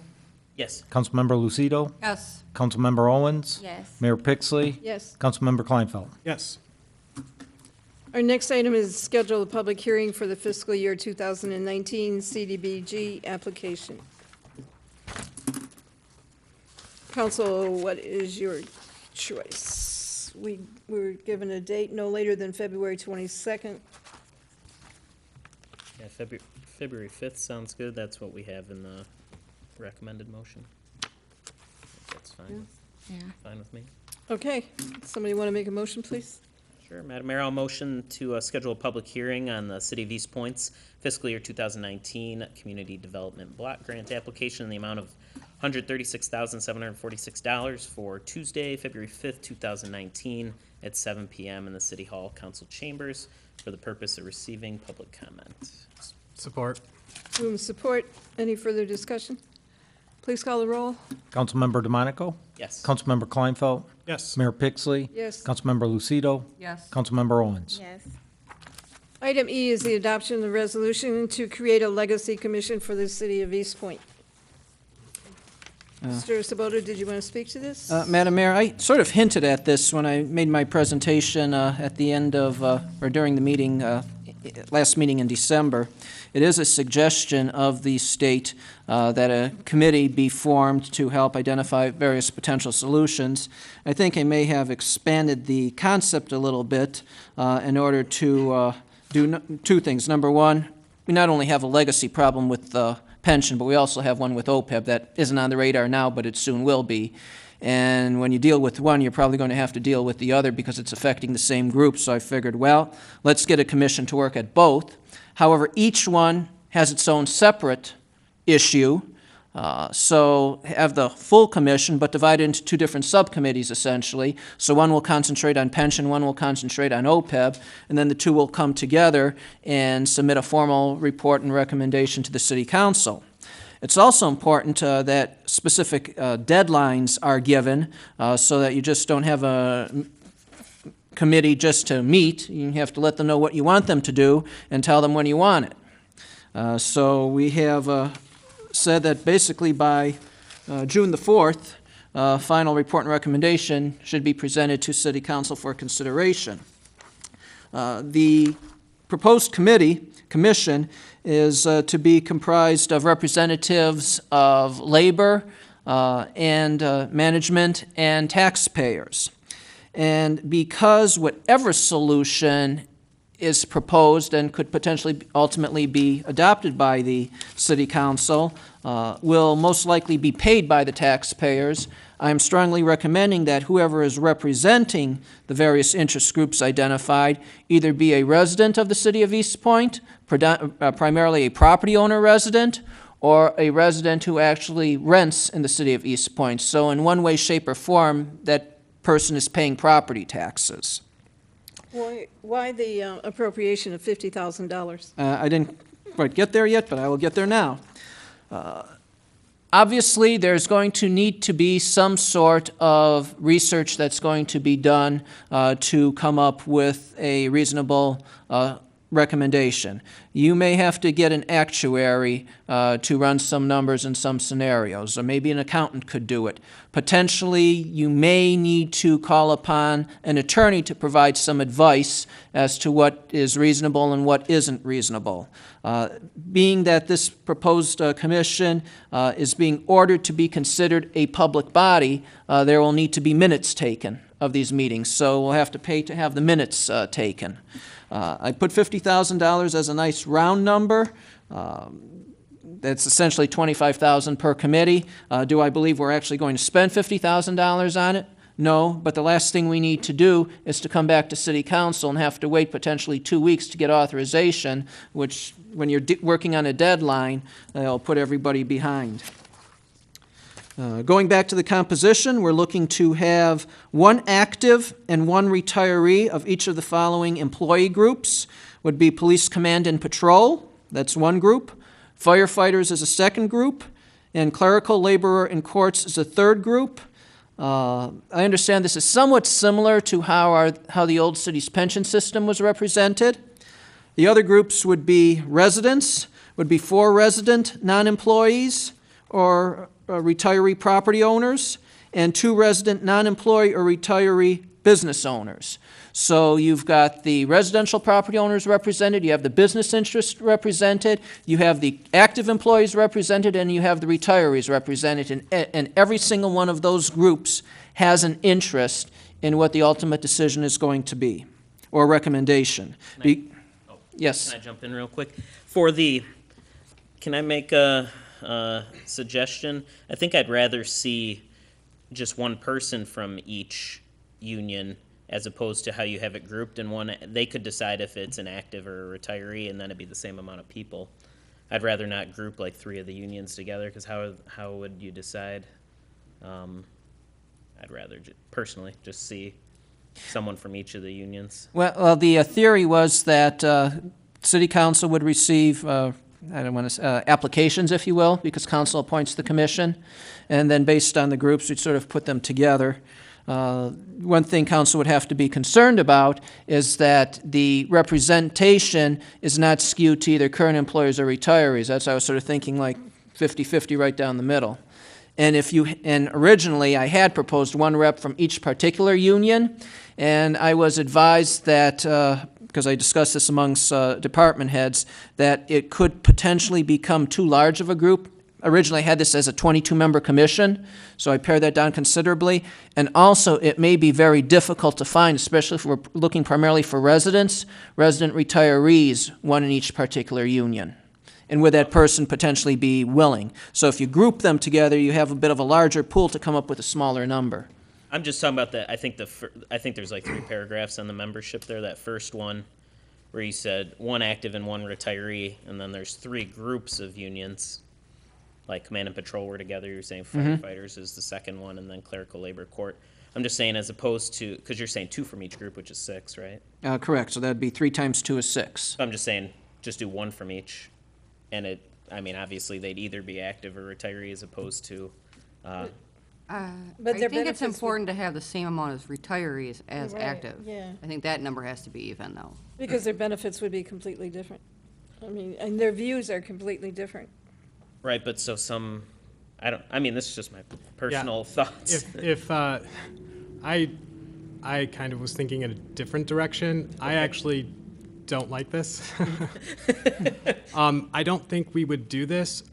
Yes. Councilmember Lucido, Yes. Councilmember Owens, Yes. Mayor Pixley, Yes. Councilmember Kleinfeld. Yes. Our next item is schedule a public hearing for the fiscal year 2019 CDBG application. Council, what is your choice? We were given a date no later than February 22nd. Yeah, February 5th sounds good. That's what we have in the recommended motion. That's fine. Yeah. Fine with me. Okay, somebody want to make a motion, please? Sure, Madam Mayor, I'll motion to schedule a public hearing on the City of Eastpointe's fiscal year 2019 Community Development Block Grant application in the amount of $136,746 for Tuesday, February 5th, 2019 at 7 p.m. in the City Hall Council Chambers for the purpose of receiving public comment. Support. Move with support. Any further discussion? Please call the roll. Councilmember DeMonico, Yes. Councilmember Kleinfeld, Yes. Mayor Pixley, Yes. Councilmember Lucido, Yes. Councilmember Owens. Yes. Item E is the adoption of the resolution to create a legacy commission for the city of Eastpointe. Mr. Sabota, did you want to speak to this? Madam Mayor, I sort of hinted at this when I made my presentation at the end of, or during the meeting, last meeting in December. It is a suggestion of the state that a committee be formed to help identify various potential solutions. I think I may have expanded the concept a little bit in order to do two things. Number one, we not only have a legacy problem with pension, but we also have one with OPEB that isn't on the radar now, but it soon will be. And when you deal with one, you're probably going to have to deal with the other because it's affecting the same group. So I figured, well, let's get a commission to work at both. However, each one has its own separate issue. So have the full commission, but divide it into two different subcommittees, essentially. So one will concentrate on pension, one will concentrate on OPEB, and then the two will come together and submit a formal report and recommendation to the City Council. It's also important that specific deadlines are given so that you just don't have a committee just to meet. You have to let them know what you want them to do and tell them when you want it. So we have said that basically by June the 4th, final report and recommendation should be presented to City Council for consideration. The proposed commission is to be comprised of representatives of labor and management and taxpayers. And because whatever solution is proposed and could potentially ultimately be adopted by the city council will most likely be paid by the taxpayers, I am strongly recommending that whoever is representing the various interest groups identified either be a resident of the city of Eastpointe, primarily a property owner resident, or a resident who actually rents in the city of Eastpointe. So in one way, shape, or form, that person is paying property taxes. Why the appropriation of $50,000? I didn't quite get there yet, but I will get there now. Obviously, there's going to need to be some sort of research that's going to be done to come up with a reasonable recommendation. You may have to get an actuary to run some numbers in some scenarios, or maybe an accountant could do it. Potentially, you may need to call upon an attorney to provide some advice as to what is reasonable and what isn't reasonable. Being that this proposed commission is being ordered to be considered a public body, there will need to be minutes taken of these meetings, so we'll have to pay to have the minutes taken. I put $50,000 as a nice round number. That's essentially $25,000 per committee. Do I believe we're actually going to spend $50,000 on it? No, but the last thing we need to do is to come back to City Council and have to wait potentially 2 weeks to get authorization, which, when you're working on a deadline, it'll put everybody behind. Going back to the composition, we're looking to have one active and one retiree of each of the following employee groups. Would be Police Command and Patrol, that's one group. Firefighters is a second group. And Clerical, Laborer, and Courts is a third group. I understand this is somewhat similar to how the old city's pension system was represented. The other groups would be residents, would be 4 resident non-employees or retiree property owners, and 2 resident non-employee or retiree business owners. So you've got the residential property owners represented, you have the business interest represented, you have the active employees represented, and you have the retirees represented, and every single one of those groups has an interest in what the ultimate decision is going to be, or recommendation. Yes? Can I jump in real quick? Can I make a suggestion? I think I'd rather see just one person from each union as opposed to how you have it grouped in one. They could decide if it's an active or a retiree, and then it'd be the same amount of people. I'd rather not group like 3 of the unions together, because how would you decide? I'd rather personally just see someone from each of the unions. Well, the theory was that City Council would receive applications, if you will, because council appoints the commission, and then based on the groups, we'd sort of put them together. One thing council would have to be concerned about is that the representation is not skewed to either current employees or retirees. That's why I was sort of thinking like 50-50 right down the middle. And originally I had proposed 1 rep from each particular union, and I was advised that because I discussed this amongst department heads, that it could potentially become too large of a group. Originally, I had this as a 22-member commission, so I pared that down considerably. And also, it may be very difficult to find, especially if we're looking primarily for residents, resident retirees, 1 in each particular union. And would that person potentially be willing? So if you group them together, you have a bit of a larger pool to come up with a smaller number. I'm just talking about that. I think there's like 3 paragraphs on the membership there. That first one where you said 1 active and 1 retiree, and then there's 3 groups of unions. Like Command and Patrol were together, you're saying firefighters is the second one, and then Clerical, Labor, Court. I'm just saying as opposed to, because you're saying 2 from each group, which is 6, right? Correct, so that'd be 3 times 2 is 6. So I'm just saying, just do 1 from each, and obviously they'd either be active or retiree as opposed to, But I their think it's benefits important to have the same amount as retirees as Right, active. yeah. I think that number has to be even, though. Because their benefits would be completely different. I mean, and their views are completely different. right, but so this is just my personal thoughts. If I I kind of was thinking in a different direction. I actually don't like this. I don't think we would do this,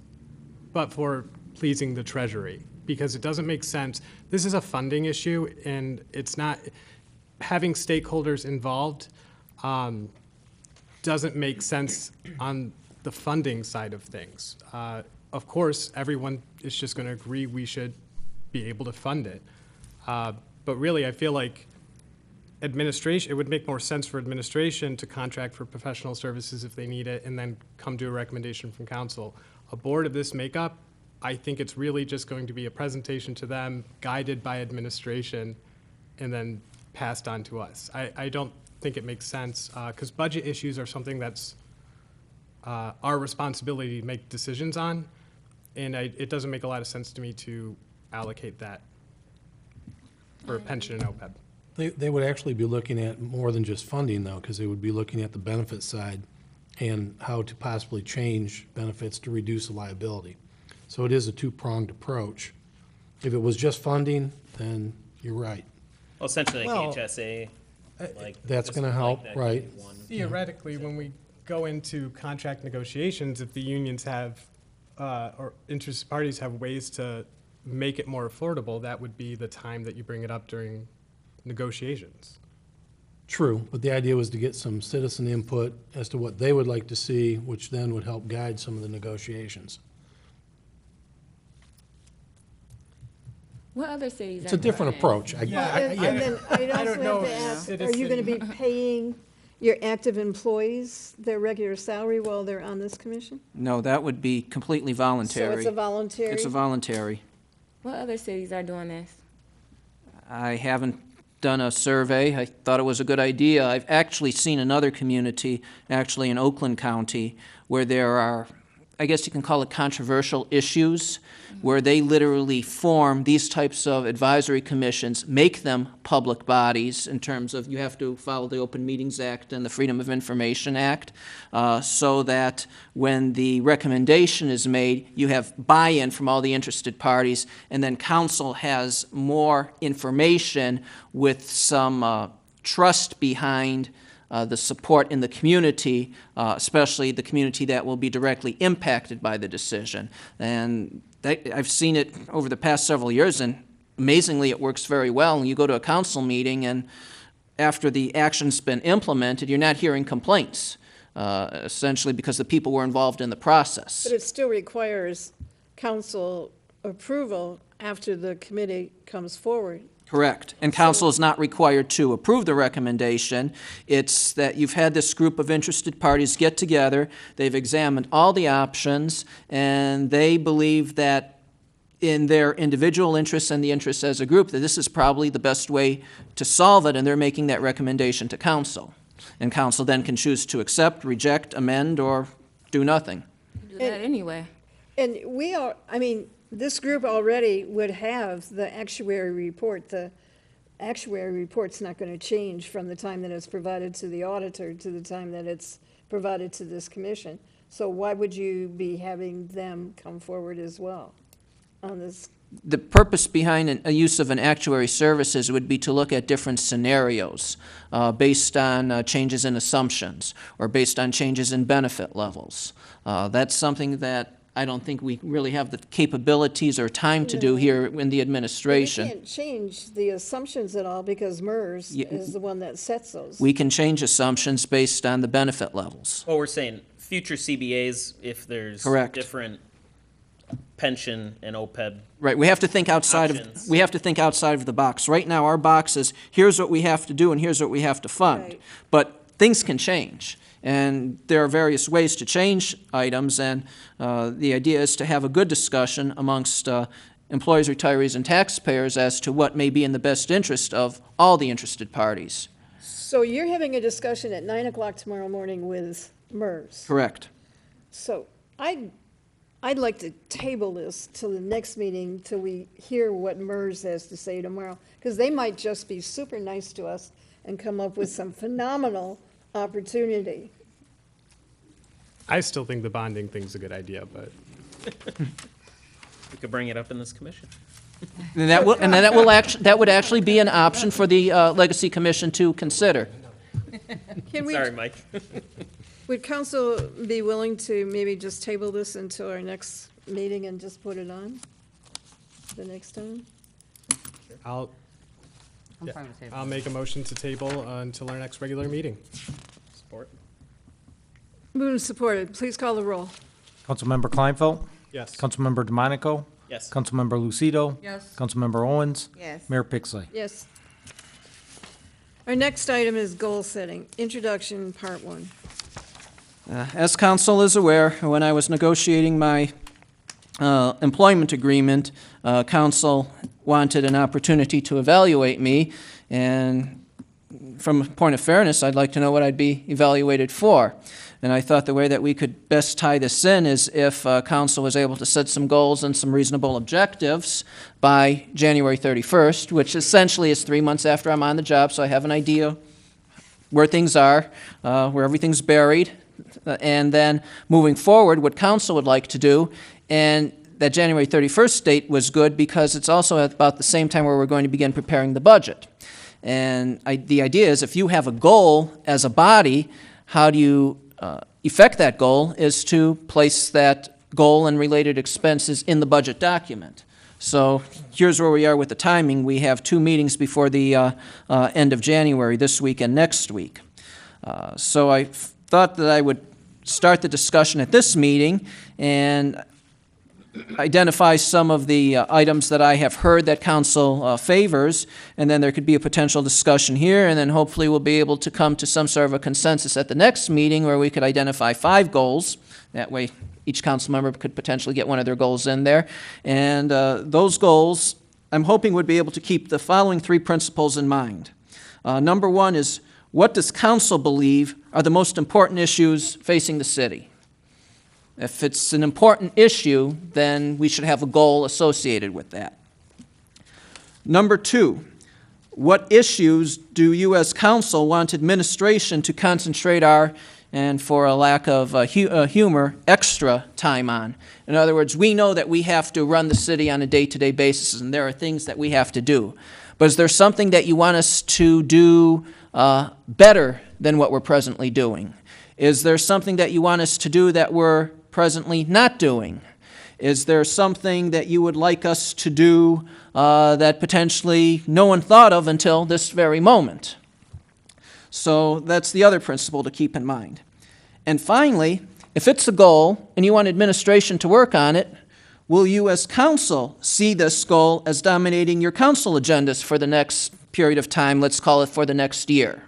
but for pleasing the Treasury, because it doesn't make sense. This is a funding issue, and it's not, having stakeholders involved doesn't make sense on the funding side of things. Of course, everyone is just going to agree we should be able to fund it. But really, I feel like administration, it would make more sense for administration to contract for professional services if they need it and then come to a recommendation from council. A board of this makeup, I think it's really just going to be a presentation to them, guided by administration, and then passed on to us. I don't think it makes sense, because budget issues are something that's our responsibility to make decisions on, and it doesn't make a lot of sense to me to allocate that for pension and OPEB. They would actually be looking at more than just funding, though, because they would be looking at the benefit side and how to possibly change benefits to reduce the liability. So it is a two-pronged approach. If it was just funding, then you're right. Well, essentially, Well, HSA, like. That's this gonna would help, like that right. could be one. Theoretically, when we go into contract negotiations, if the unions have, or interested parties have ways to make it more affordable, that would be the time that you bring it up during negotiations. True, but the idea was to get some citizen input as to what they would like to see, which then would help guide some of the negotiations. What other cities It's are a different doing approach. And then I'd I don't also know have to if ask, it are is you going to be city- paying your active employees their regular salary while they're on this commission? No, that would be completely voluntary. So it's a voluntary? It's a voluntary. What other cities are doing this? I haven't done a survey. I thought it was a good idea. I've actually seen another community, actually in Oakland County, where there are, I guess you can call it controversial issues, where they literally form these types of advisory commissions, make them public bodies in terms of you have to follow the Open Meetings Act and the Freedom of Information Act, so that when the recommendation is made, you have buy-in from all the interested parties, and then council has more information with some trust behind the support in the community, especially the community that will be directly impacted by the decision. And I've seen it over the past several years, and amazingly, it works very well. And you go to a council meeting, and after the action's been implemented, you're not hearing complaints, essentially because the people were involved in the process. But it still requires council approval after the committee comes forward. Correct. And council is not required to approve the recommendation. It's that you've had this group of interested parties get together, they've examined all the options, and they believe that in their individual interests and the interests as a group, that this is probably the best way to solve it, and they're making that recommendation to council. And council then can choose to accept, reject, amend, or do nothing. Do that anyway. And we are, I mean, this group already would have the actuary report. The actuary report's not going to change from the time that it's provided to the auditor to the time that it's provided to this commission. So why would you be having them come forward as well on this? The purpose behind a use of an actuary services would be to look at different scenarios based on changes in assumptions or based on changes in benefit levels. That's something that I don't think we really have the capabilities or time to do here in the administration. We can't change the assumptions at all because MERS is the one that sets those. We can change assumptions based on the benefit levels. Well, we're saying future CBAs, if there's Correct. different pension and OPEB. Right, we have to think outside Options. of the box. Right now, our box is, here's what we have to do and here's what we have to fund. Right. But things can change, and there are various ways to change items, and the idea is to have a good discussion amongst employees, retirees, and taxpayers as to what may be in the best interest of all the interested parties. So you're having a discussion at 9 o'clock tomorrow morning with MERS. Correct. So I'd like to table this till the next meeting, till we hear what MERS has to say tomorrow, because they might just be super nice to us and come up with some phenomenal opportunity. I still think the bonding thing's a good idea, but We could bring it up in this commission. And that would actually be an option for the Legacy Commission to consider. Can we, Sorry, Mike. would council be willing to maybe just table this until our next meeting and just put it on the next time? I'll, I'm yeah, fine with table. I'll make a motion to table until our next regular meeting. Support. Moved and supported. Please call the roll. Councilmember Kleinfeld, Yes. Councilmember DeMonico, Yes. Councilmember Lucido, Yes. Councilmember Owens, Yes. Mayor Pixley. Yes. Our next item is goal setting, introduction, part one. As council is aware, when I was negotiating my employment agreement, council wanted an opportunity to evaluate me, and from a point of fairness, I'd like to know what I'd be evaluated for. And I thought the way that we could best tie this in is if council was able to set some goals and some reasonable objectives by January 31st, which essentially is 3 months after I'm on the job, so I have an idea where things are, where everything's buried, and then moving forward, what council would like to do. And that January 31st date was good because it's also at about the same time where we're going to begin preparing the budget. And the idea is if you have a goal as a body, how do you effect that goal is to place that goal and related expenses in the budget document. So here's where we are with the timing. We have 2 meetings before the end of January, this week and next week. So I thought that I would start the discussion at this meeting and identify some of the items that I have heard that council favors, and then there could be a potential discussion here, and then hopefully we'll be able to come to some sort of a consensus at the next meeting where we could identify 5 goals. That way each council member could potentially get one of their goals in there. And those goals, I'm hoping, would be able to keep the following 3 principles in mind. Number 1 is, what does council believe are the most important issues facing the city? If it's an important issue, then we should have a goal associated with that. Number 2, what issues do you as council want administration to concentrate our, and for a lack of humor, extra time on? In other words, we know that we have to run the city on a day-to-day basis, and there are things that we have to do. But is there something that you want us to do better than what we're presently doing? Is there something that you want us to do that we're presently not doing? Is there something that you would like us to do that potentially no one thought of until this very moment? So that's the other principle to keep in mind. And finally, if it's a goal and you want administration to work on it, will you as council see this goal as dominating your council agendas for the next period of time, let's call it for the next year?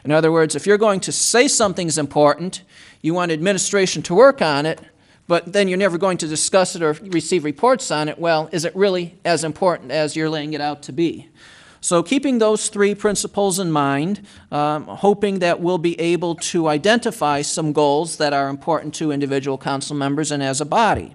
In other words, if you're going to say something's important, you want administration to work on it, but then you're never going to discuss it or receive reports on it, well, is it really as important as you're laying it out to be? So keeping those 3 principles in mind, hoping that we'll be able to identify some goals that are important to individual council members and as a body.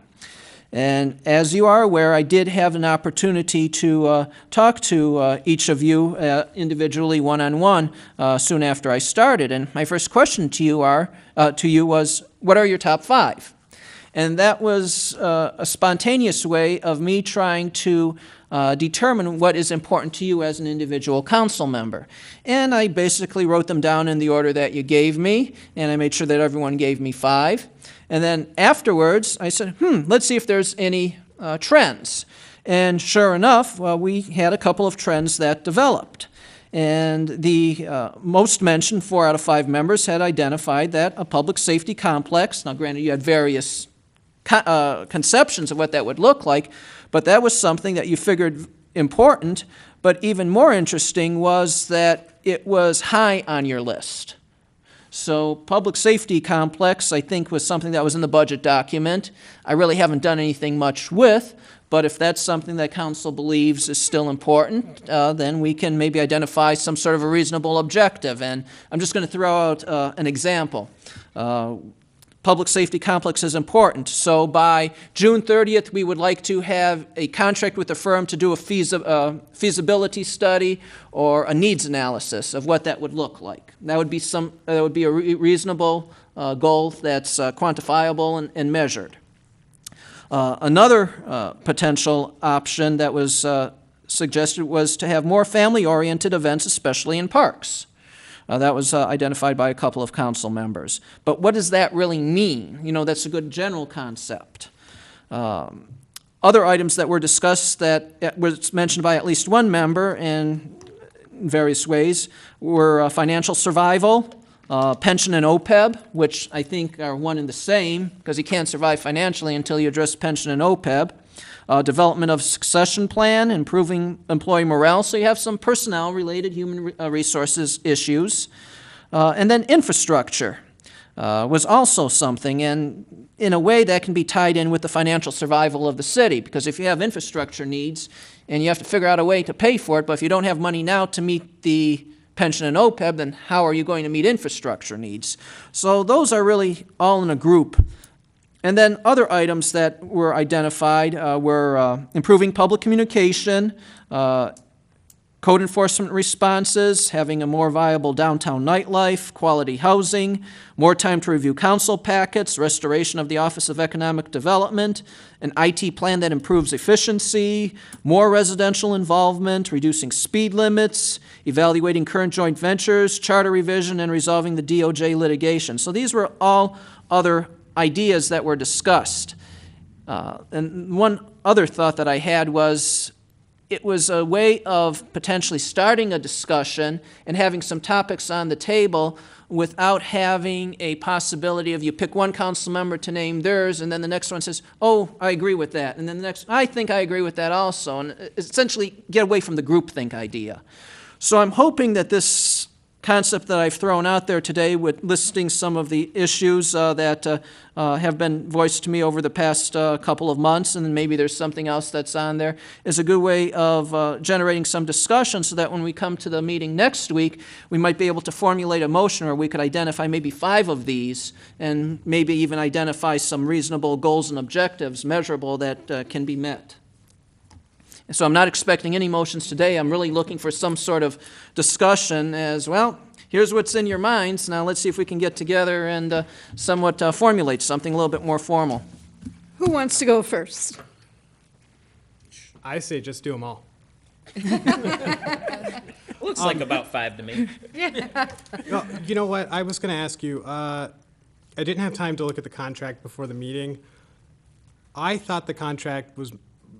And as you are aware, I did have an opportunity to talk to each of you individually, one-on-one, soon after I started. And my first question to you was, what are your top 5? And that was a spontaneous way of me trying to determine what is important to you as an individual council member. And I basically wrote them down in the order that you gave me, and I made sure that everyone gave me 5. And then afterwards, I said, let's see if there's any trends. And sure enough, we had a couple of trends that developed. And the most mentioned 4 out of 5 members had identified that a public safety complex, now granted you had various conceptions of what that would look like, but that was something that you figured important, but even more interesting was that it was high on your list. So public safety complex, I think, was something that was in the budget document. I really haven't done anything much with, but if that's something that council believes is still important, then we can maybe identify some sort of a reasonable objective. And I'm just going to throw out an example. Public safety complex is important. So by June 30th, we would like to have a contract with a firm to do a feasibility study or a needs analysis of what that would look like. That would be a reasonable goal that's quantifiable and measured. Another potential option that was suggested was to have more family-oriented events, especially in parks. That was identified by a couple of council members. But what does that really mean? You know, that's a good general concept. Other items that were discussed that was mentioned by at least one member in various ways were financial survival, pension and OPEB, which I think are one and the same, because you can't survive financially until you address pension and OPEB. Development of succession plan, improving employee morale, so you have some personnel-related human resources issues. And then infrastructure was also something, and in a way that can be tied in with the financial survival of the city, because if you have infrastructure needs and you have to figure out a way to pay for it, but if you don't have money now to meet the pension and OPEB, then how are you going to meet infrastructure needs? So those are really all in a group. And then other items that were identified were improving public communication, code enforcement responses, having a more viable downtown nightlife, quality housing, more time to review council packets, restoration of the Office of Economic Development, an IT plan that improves efficiency, more residential involvement, reducing speed limits, evaluating current joint ventures, charter revision, and resolving the DOJ litigation. So these were all other ideas that were discussed. And one other thought that I had was it was a way of potentially starting a discussion and having some topics on the table without having a possibility of you pick one council member to name theirs and then the next one says, oh, I agree with that. And then the next, I think I agree with that also. And essentially get away from the groupthink idea. So I'm hoping that this concept that I've thrown out there today with listing some of the issues that have been voiced to me over the past couple of months, and then maybe there's something else that's on there, is a good way of generating some discussion so that when we come to the meeting next week, we might be able to formulate a motion where we could identify maybe 5 of these and maybe even identify some reasonable goals and objectives, measurable, that can be met. So I'm not expecting any motions today. I'm really looking for some sort of discussion as, well, here's what's in your minds. Now let's see if we can get together and somewhat formulate something a little bit more formal. Who wants to go first? I say just do them all. Looks like about 5 to me. Well, you know what? I was going to ask you, I didn't have time to look at the contract before the meeting. I thought the contract was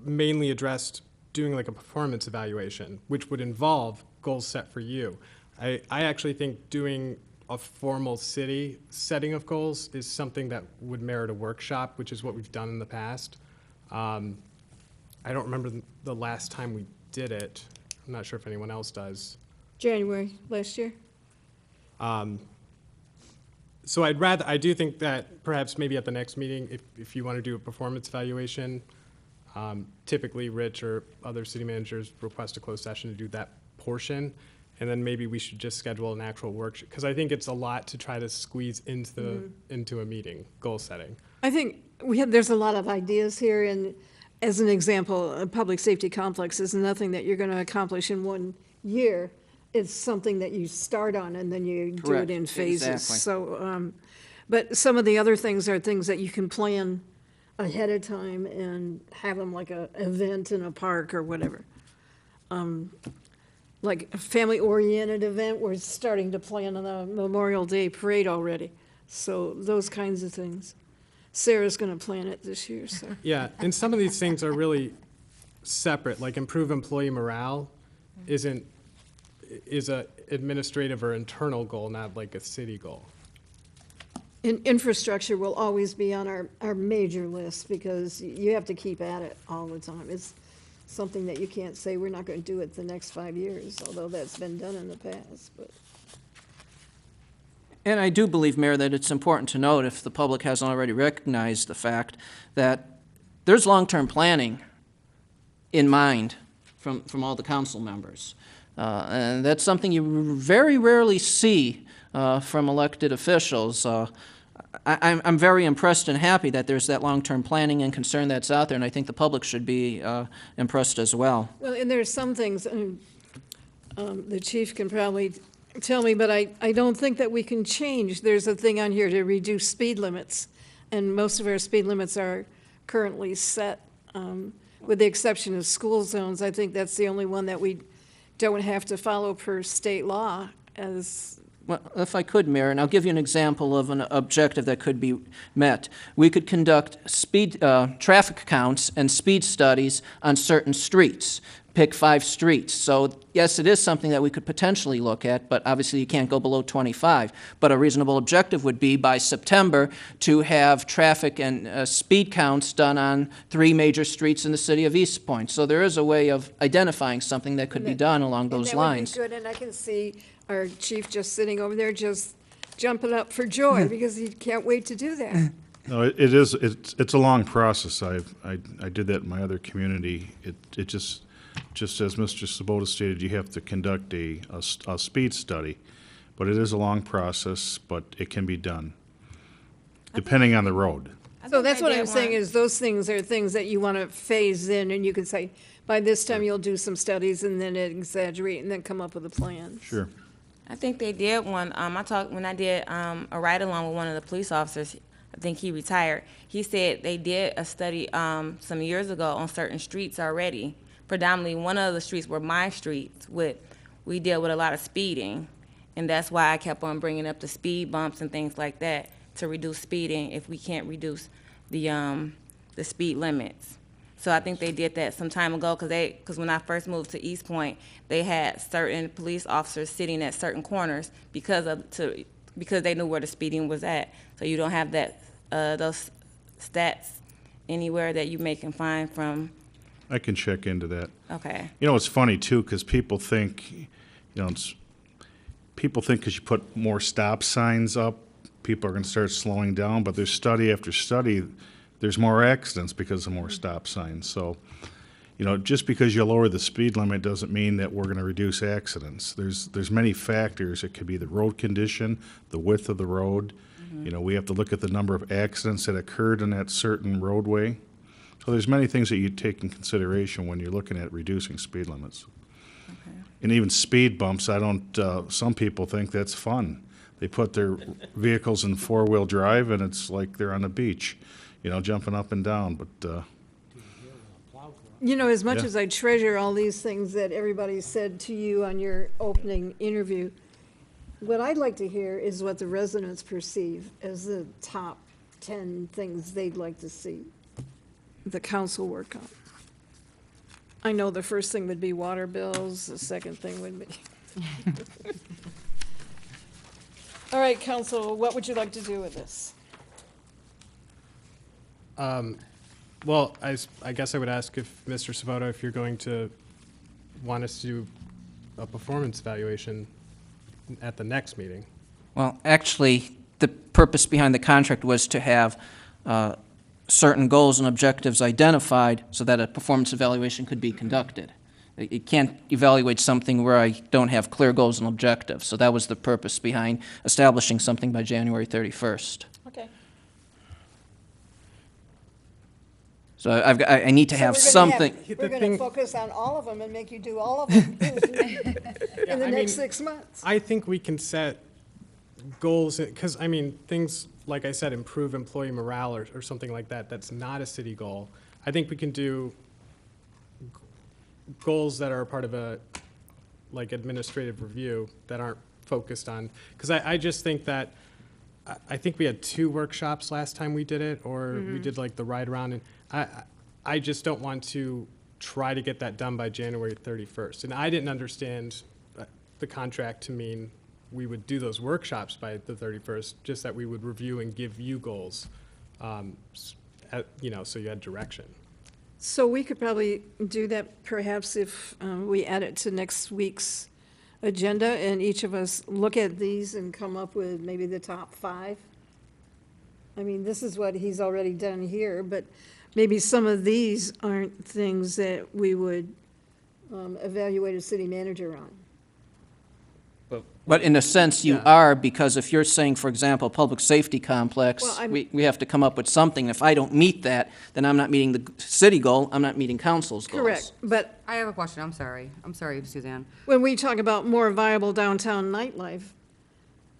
mainly addressed doing like a performance evaluation, which would involve goals set for you. I actually think doing a formal city setting of goals is something that would merit a workshop, which is what we've done in the past. I don't remember the last time we did it. I'm not sure if anyone else does. January last year. So I do think that perhaps maybe at the next meeting, if you want to do a performance evaluation, typically Rich or other city managers request a closed session to do that portion, and then maybe we should just schedule an actual workshop, because I think it's a lot to try to squeeze into a meeting, goal setting. I think there's a lot of ideas here, and as an example, a public safety complex is nothing that you're going to accomplish in 1 year. It's something that you start on and then you Correct. do it in phases. Exactly. So, but some of the other things are things that you can plan ahead of time and have them like an event in a park or whatever. Like a family-oriented event, we're starting to plan on the Memorial Day parade already. So those kinds of things. Sarah's going to plan it this year, so. Yeah, and some of these things are really separate, like improve employee morale is a administrative or internal goal, not like a city goal. Infrastructure will always be on our major list because you have to keep at it all the time. It's something that you can't say we're not going to do it the next 5 years, although that's been done in the past. But And I do believe, Mayor, that it's important to note, if the public hasn't already recognized the fact, that there's long-term planning in mind from all the council members. And that's something you very rarely see from elected officials. I'm very impressed and happy that there's that long-term planning and concern that's out there, and I think the public should be impressed as well. well, and there's some things, the chief can probably tell me, but I don't think that we can change. There's a thing on here to reduce speed limits, and most of our speed limits are currently set, with the exception of school zones. I think that's the only one that we don't have to follow per state law as, Well, if I could, Mayor, and I'll give you an example of an objective that could be met. We could conduct traffic counts and speed studies on certain streets, pick 5 streets. So, yes, it is something that we could potentially look at, but obviously you can't go below 25. But a reasonable objective would be by September to have traffic and speed counts done on 3 major streets in the city of Eastpointe. So there is a way of identifying something that could be done along those lines. And that would be good, and I can see our chief just sitting over there just jumping up for joy because he can't wait to do that. No, it's a long process. I did that in my other community. It just as Mr. Sabota stated, you have to conduct a speed study, but it is a long process, but it can be done, depending on the road. So that's what I'm saying, is those things are things that you want to phase in, and you can say, by this time you'll do some studies and then exaggerate and then come up with a plan. Sure. I think they did one, when I did a ride-along with one of the police officers, I think he retired, he said they did a study some years ago on certain streets already. Predominantly, one of the streets were my streets. We deal with a lot of speeding, and that's why I kept on bringing up the speed bumps and things like that to reduce speeding if we can't reduce the speed limits. So I think they did that some time ago because when I first moved to Eastpointe, they had certain police officers sitting at certain corners because they knew where the speeding was at. So you don't have those stats anywhere that you can find from. I can check into that. Okay. You know, it's funny too, because people think, because you put more stop signs up, people are going to start slowing down. But there's study after study, there's more accidents because of more stop signs. So, just because you lower the speed limit doesn't mean that we're going to reduce accidents. There's many factors. It could be the road condition, the width of the road. We have to look at the number of accidents that occurred in that certain roadway. So there's many things that you take in consideration when you're looking at reducing speed limits. Okay. And even speed bumps, some people think that's fun. They put their vehicles in 4-wheel drive and it's like they're on the beach, jumping up and down, but, As much Yeah. as I treasure all these things that everybody said to you on your opening interview, what I'd like to hear is what the residents perceive as the top 10 things they'd like to see the council work on. I know the first thing would be water bills, the second thing would be. All right, council, what would you like to do with this? Well, I guess I would ask if, Mr. Sabota, if you're going to want us to do a performance evaluation at the next meeting. Well, actually, the purpose behind the contract was to have certain goals and objectives identified so that a performance evaluation could be conducted. You can't evaluate something where I don't have clear goals and objectives. So that was the purpose behind establishing something by January 31st. Okay. So I need to have something. We're going to focus on all of them and make you do all of them in the next 6 months. I think we can set goals, because, things, like I said, improve employee morale or something like that, that's not a city goal. I think we can do goals that are a part of a, administrative review that aren't focused on, because I just think that, I think we had 2 workshops last time we did it, or we did the ride around, and I just don't want to try to get that done by January 31st. And I didn't understand the contract to mean we would do those workshops by the 31st, just that we would review and give you goals, so you had direction. So we could probably do that perhaps if we add it to next week's agenda and each of us look at these and come up with maybe the top 5. This is what he's already done here, but maybe some of these aren't things that we would evaluate a city manager on. But in a sense, you are, because if you're saying, for example, public safety complex, Well, we have to come up with something. If I don't meet that, then I'm not meeting the city goal, I'm not meeting council's goals. Correct, but I have a question, I'm sorry, Suzanne. when we talk about more viable downtown nightlife,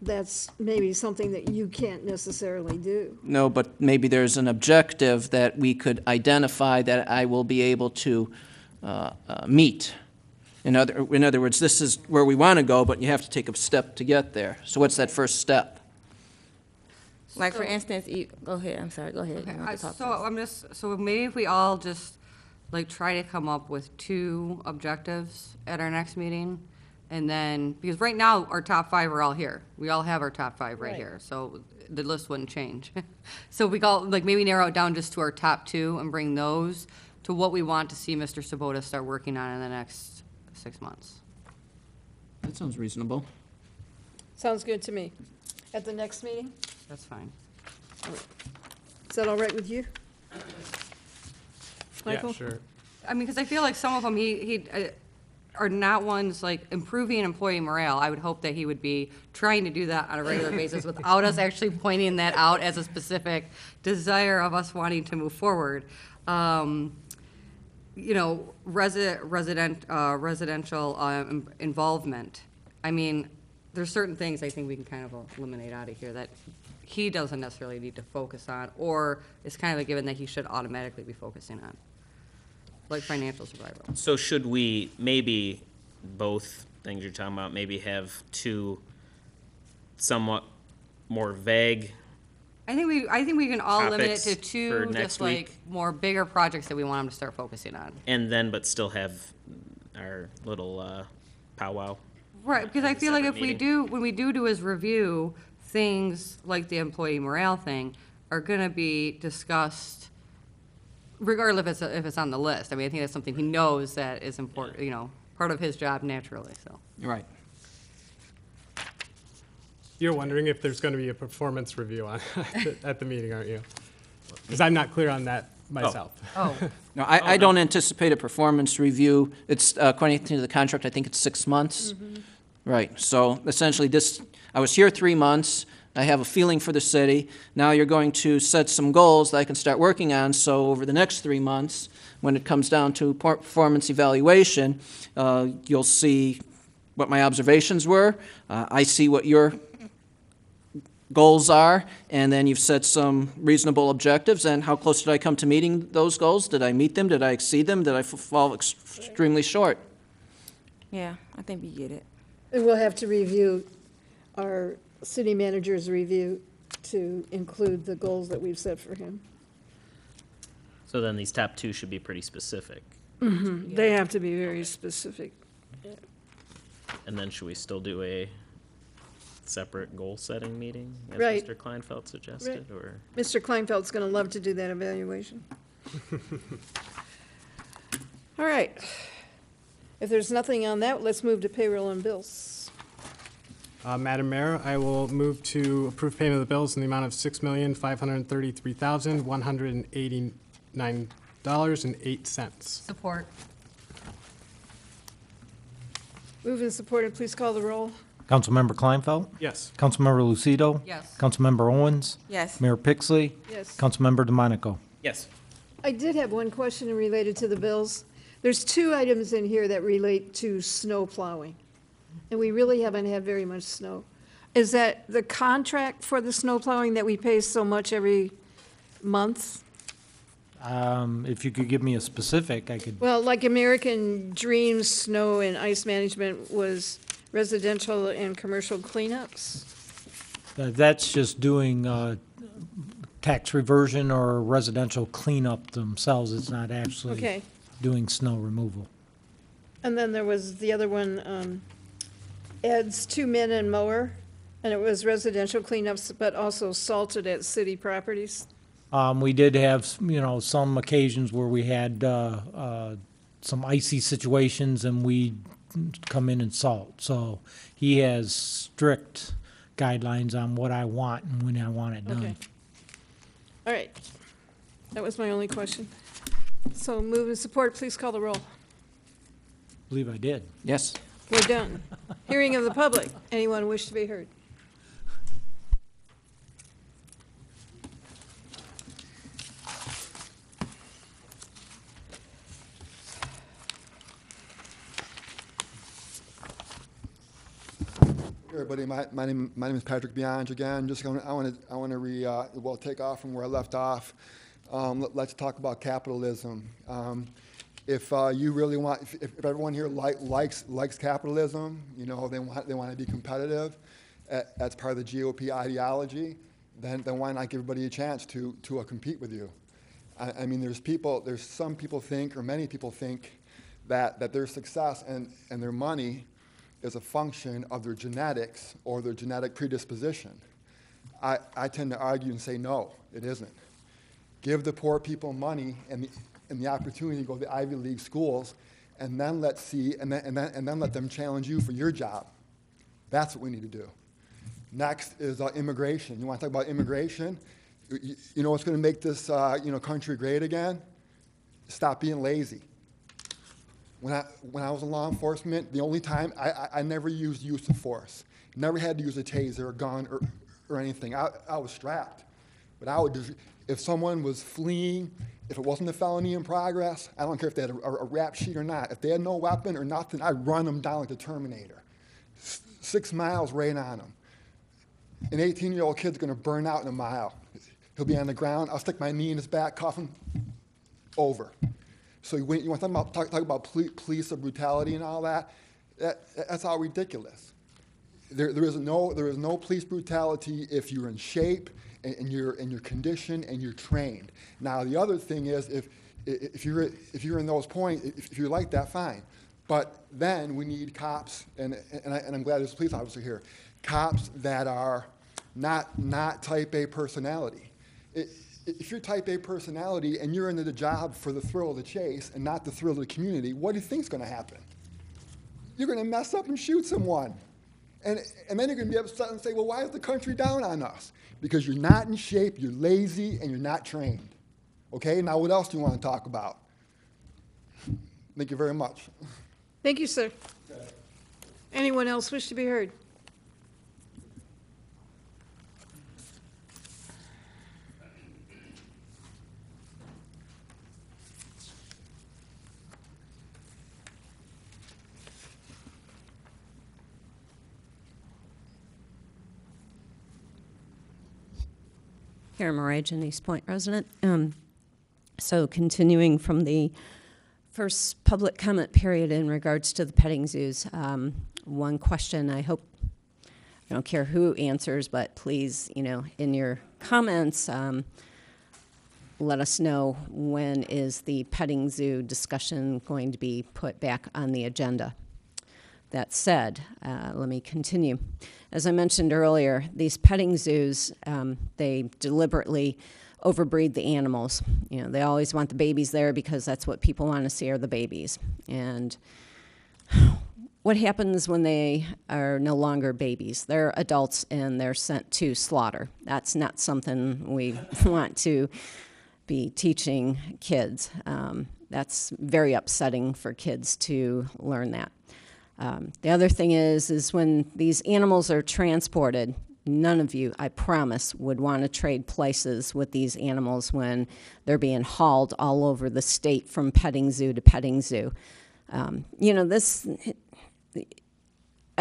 that's maybe something that you can't necessarily do. No, but maybe there's an objective that we could identify that I will be able to meet. In other words, this is where we want to go, but you have to take a step to get there. So what's that first step? Like, for instance, go ahead, I'm sorry, go ahead. Okay, You want to talk first. so maybe if we all just, like, try to come up with 2 objectives at our next meeting, and then, because right now, our top 5 are all here. We all have our top 5 right Right. here, so the list wouldn't change. So we call, like, maybe narrow it down just to our top 2 and bring those to what we want to see Mr. Sabota start working on in the next 6 months. That sounds reasonable. Sounds good to me. At the next meeting? That's fine. Is that all right with you? Yeah, Michael? sure. I mean, because I feel like some of them, are not ones like improving employee morale. I would hope that he would be trying to do that on a regular basis without us actually pointing that out as a specific desire of us wanting to move forward. You know, residential involvement. I mean, there's certain things I think we can kind of eliminate out of here that he doesn't necessarily need to focus on, or it's kind of a given that he should automatically be focusing on, like financial survival. So should we, maybe both things you're talking about, maybe have 2 somewhat more vague? I think we can all limit it to Topics 2, for just next like week. more bigger projects that we want him to start focusing on. And then, but still have our little powwow? Right, because I As a feel like separate if we meeting. do, when we do his review, things like the employee morale thing are gonna be discussed regardless if it's on the list. I mean, I think that's something he knows that is important, you know, part of his job naturally, so. Right. You're wondering if there's going to be a performance review on, at the meeting, aren't you? Because I'm not clear on that myself. Oh, No, I don't anticipate a performance review. It's, according to the contract, I think it's 6 months. Right, so essentially I was here 3 months, I have a feeling for the city. Now you're going to set some goals that I can start working on, so over the next 3 months, when it comes down to performance evaluation, you'll see what my observations were. I see what your goals are, and then you've set some reasonable objectives, and how close did I come to meeting those goals? Did I meet them? Did I exceed them? Did I fall extremely short? Yeah, I think we get it. And we'll have to review our city manager's review to include the goals that we've set for him. So then these top 2 should be pretty specific. They have to be very specific. And then should we still do a separate goal-setting meeting, as Right. Mr. Kleinfeld suggested, or? Mr. Kleinfeld's going to love to do that evaluation. All right. If there's nothing on that, let's move to payroll and bills. Madam Mayor, I will move to approve payment of the bills in the amount of $6,533,189.08. support. Moved and supported, please call the roll. Councilmember Kleinfeld? Yes. Councilmember Lucido? Yes. Councilmember Owens? Yes. Mayor Pixley? Yes. Councilmember DeMonico? Yes. I did have one question related to the bills. There's 2 items in here that relate to snow plowing, and we really haven't had very much snow. Is that the contract for the snow plowing that we pay so much every month? If you could give me a specific, I could, Well, like American Dreams Snow and Ice Management was residential and commercial cleanups. that's just doing tax reversion or residential cleanup themselves. It's not actually Okay. doing snow removal. And then there was the other one, Ed's 2 Men and Mower, and it was residential cleanups, but also salted at city properties. We did have, some occasions where we had some icy situations and we come in and salt. So he has strict guidelines on what I want and when I want it Okay. done. All right. That was my only question. So move and support, please call the roll. Believe I did. Yes. We're done. Hearing of the public. Anyone wish to be heard? everybody. My name is Patrick Bianch again. I want to take off from where I left off. Let's talk about capitalism. If you really want, if everyone here likes capitalism, you know, they want to be competitive. That's part of the GOP ideology. Then why not give everybody a chance to compete with you? I mean, there's some people think, or many people think, that their success and their money is a function of their genetics or their genetic predisposition. I tend to argue and say no, it isn't. Give the poor people money and the opportunity to go to the Ivy League schools, and then let them challenge you for your job. That's what we need to do. Next is immigration. You want to talk about immigration? You know what's going to make this country great again? Stop being lazy. When I was in law enforcement, the only time I never used use of force. Never had to use a taser, a gun, or anything. I was strapped. But I would just, if someone was fleeing, if it wasn't a felony in progress, I don't care if they had a rap sheet or not. If they had no weapon or nothing, I'd run them down like the Terminator. 6 miles right on them. An 18-year-old kid's going to burn out in a mile. He'll be on the ground. I'll stick my knee in his back, cuff him, over. So you want to talk about police brutality and all that? That's all ridiculous. There is no police brutality if you're in shape and you're conditioned and you're trained. Now the other thing is if you're in those points, if you're like that, fine. But then we need cops, and I'm glad there's a police officer here, cops that are not type A personality. If you're type A personality and you're into the job for the thrill of the chase and not the thrill of the community, what do you think's going to happen? You're going to mess up and shoot someone. And then you're going to be upset and say, well, why is the country down on us? Because you're not in shape, you're lazy, and you're not trained. Okay, now what else do you want to talk about? Thank you very much. Thank you, sir. Anyone else wish to be heard? Karen Morajan, Eastpointe resident. So continuing from the first public comment period in regards to the petting zoos, one question, I hope, I don't care who answers, but please, in your comments, let us know when is the petting zoo discussion going to be put back on the agenda. That said, let me continue. As I mentioned earlier, these petting zoos, they deliberately overbreed the animals. They always want the babies there because that's what people want to see are the babies. And what happens when they are no longer babies? They're adults and they're sent to slaughter. That's not something we want to be teaching kids. That's very upsetting for kids to learn that. The other thing is when these animals are transported, none of you, I promise, would want to trade places with these animals when they're being hauled all over the state from petting zoo to petting zoo. I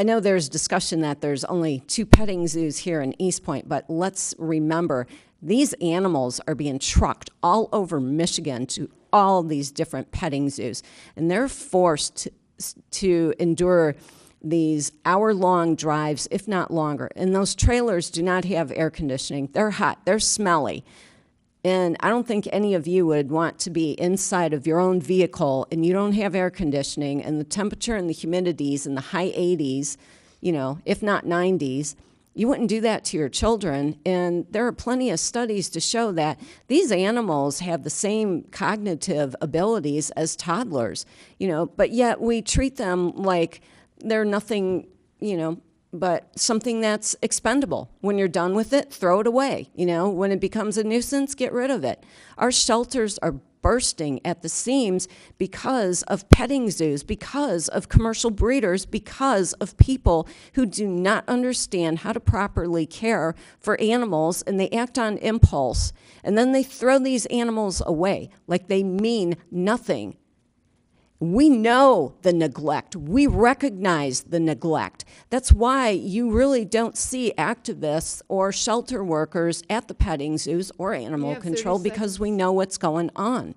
know there's discussion that there's only 2 petting zoos here in Eastpointe, but let's remember, these animals are being trucked all over Michigan to all these different petting zoos, and they're forced to endure these hour-long drives, if not longer. And those trailers do not have air conditioning. They're hot. They're smelly. And I don't think any of you would want to be inside of your own vehicle and you don't have air conditioning and the temperature and the humidities in the high 80s, if not 90s. You wouldn't do that to your children. And there are plenty of studies to show that these animals have the same cognitive abilities as toddlers, but yet we treat them like they're nothing, but something that's expendable. When you're done with it, throw it away. When it becomes a nuisance, get rid of it. Our shelters are bursting at the seams because of petting zoos, because of commercial breeders, because of people who do not understand how to properly care for animals, and they act on impulse. And then they throw these animals away like they mean nothing. We know the neglect. We recognize the neglect. That's why you really don't see activists or shelter workers at the petting zoos or animal You have 30 control because seconds. we know what's going on.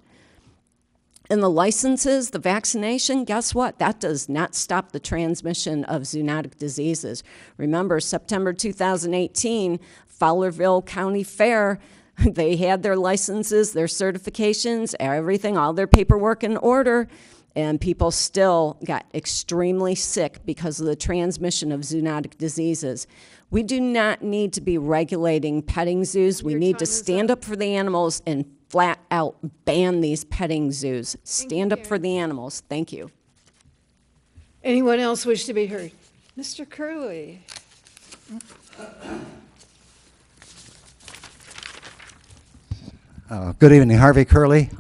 And the licenses, the vaccination, guess what? That does not stop the transmission of zoonotic diseases. Remember, September 2018, Fowlerville County Fair, they had their licenses, their certifications, everything, all their paperwork in order, and people still got extremely sick because of the transmission of zoonotic diseases. We do not need to be regulating petting zoos. We Your need time to is stand up. up for the animals and flat out ban these petting zoos. Stand up for the animals. Thank you. Anyone else wish to be heard? Mr. Curley? Good evening, Harvey Curley.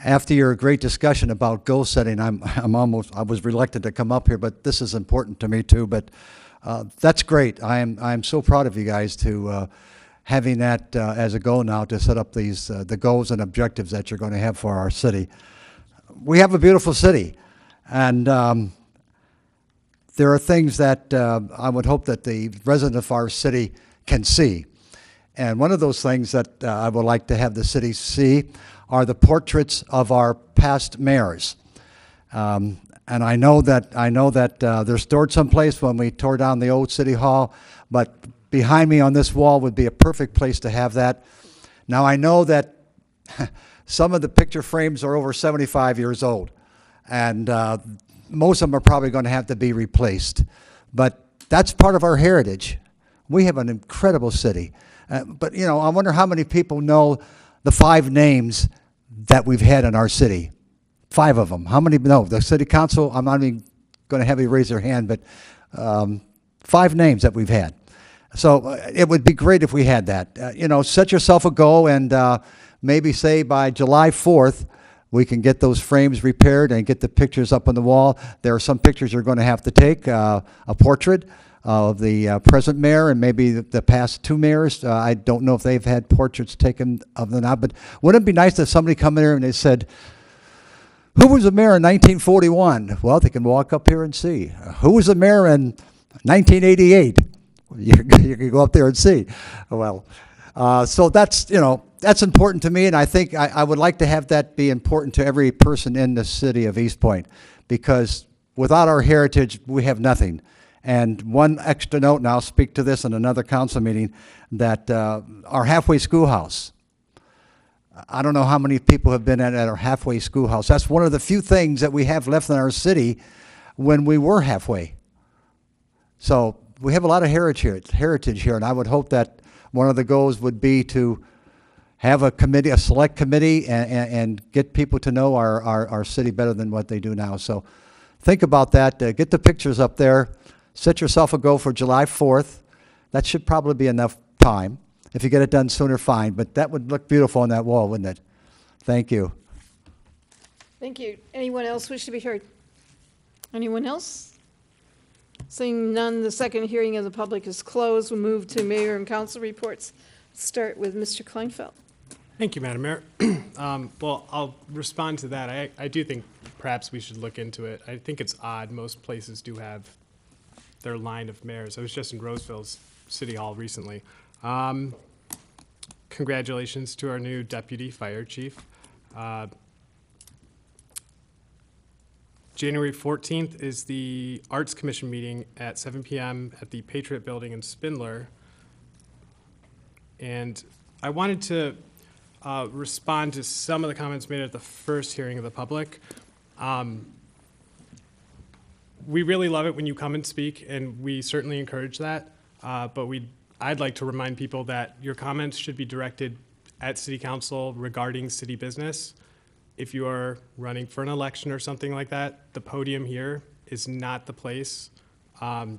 After your great discussion about goal setting, I was reluctant to come up here, but this is important to me too. But that's great. I'm so proud of you guys to having that as a goal now to set up these the goals and objectives that you're going to have for our city. We have a beautiful city, and there are things that I would hope that the residents of our city can see. And one of those things that I would like to have the city see are the portraits of our past mayors. And I know that they're stored someplace when we tore down the old city hall, but behind me on this wall would be a perfect place to have that. Now I know that some of the picture frames are over 75 years old, and most of them are probably going to have to be replaced. But that's part of our heritage. We have an incredible city. But, you know, I wonder how many people know the 5 names that we've had in our city. 5 of them. How many know? The city council, I'm not even going to have you raise your hand, but 5 names that we've had. So it would be great if we had that. You know, set yourself a goal and maybe say by July 4th, we can get those frames repaired and get the pictures up on the wall. There are some pictures you're going to have to take, a portrait of the present mayor and maybe the past 2 mayors. I don't know if they've had portraits taken of them now, but wouldn't it be nice if somebody come in here and they said, who was the mayor in 1941? Well, they can walk up here and see. Who was the mayor in 1988? You can go up there and see. Well, so that's, you know, that's important to me, and I think I would like to have that be important to every person in the city of Eastpointe, because without our heritage, we have nothing. And one extra note, and I'll speak to this in another council meeting, that our halfway schoolhouse, I don't know how many people have been at our halfway schoolhouse. That's one of the few things that we have left in our city when we were halfway. So we have a lot of heritage here, and I would hope that one of the goals would be to have a committee, a select committee, and get people to know our city better than what they do now. So think about that. Get the pictures up there. Set yourself a goal for July 4th. That should probably be enough time. If you get it done sooner, fine. But that would look beautiful on that wall, wouldn't it? Thank you. Thank you. Anyone else wish to be heard? Anyone else? Seeing none, the second hearing of the public is closed. We'll move to mayor and council reports. Start with Mr. Kleinfeld. Thank you, Madam Mayor. Well, I'll respond to that. I do think perhaps we should look into it. I think it's odd. Most places do have their line of mayors. I was just in Roseville's City Hall recently. Congratulations to our new deputy fire chief. January 14th is the Arts Commission meeting at 7 p.m. at the Patriot Building in Spindler. And I wanted to respond to some of the comments made at the first hearing of the public. We really love it when you come and speak, and we certainly encourage that. But I'd like to remind people that your comments should be directed at City Council regarding city business. If you are running for an election or something like that, the podium here is not the place to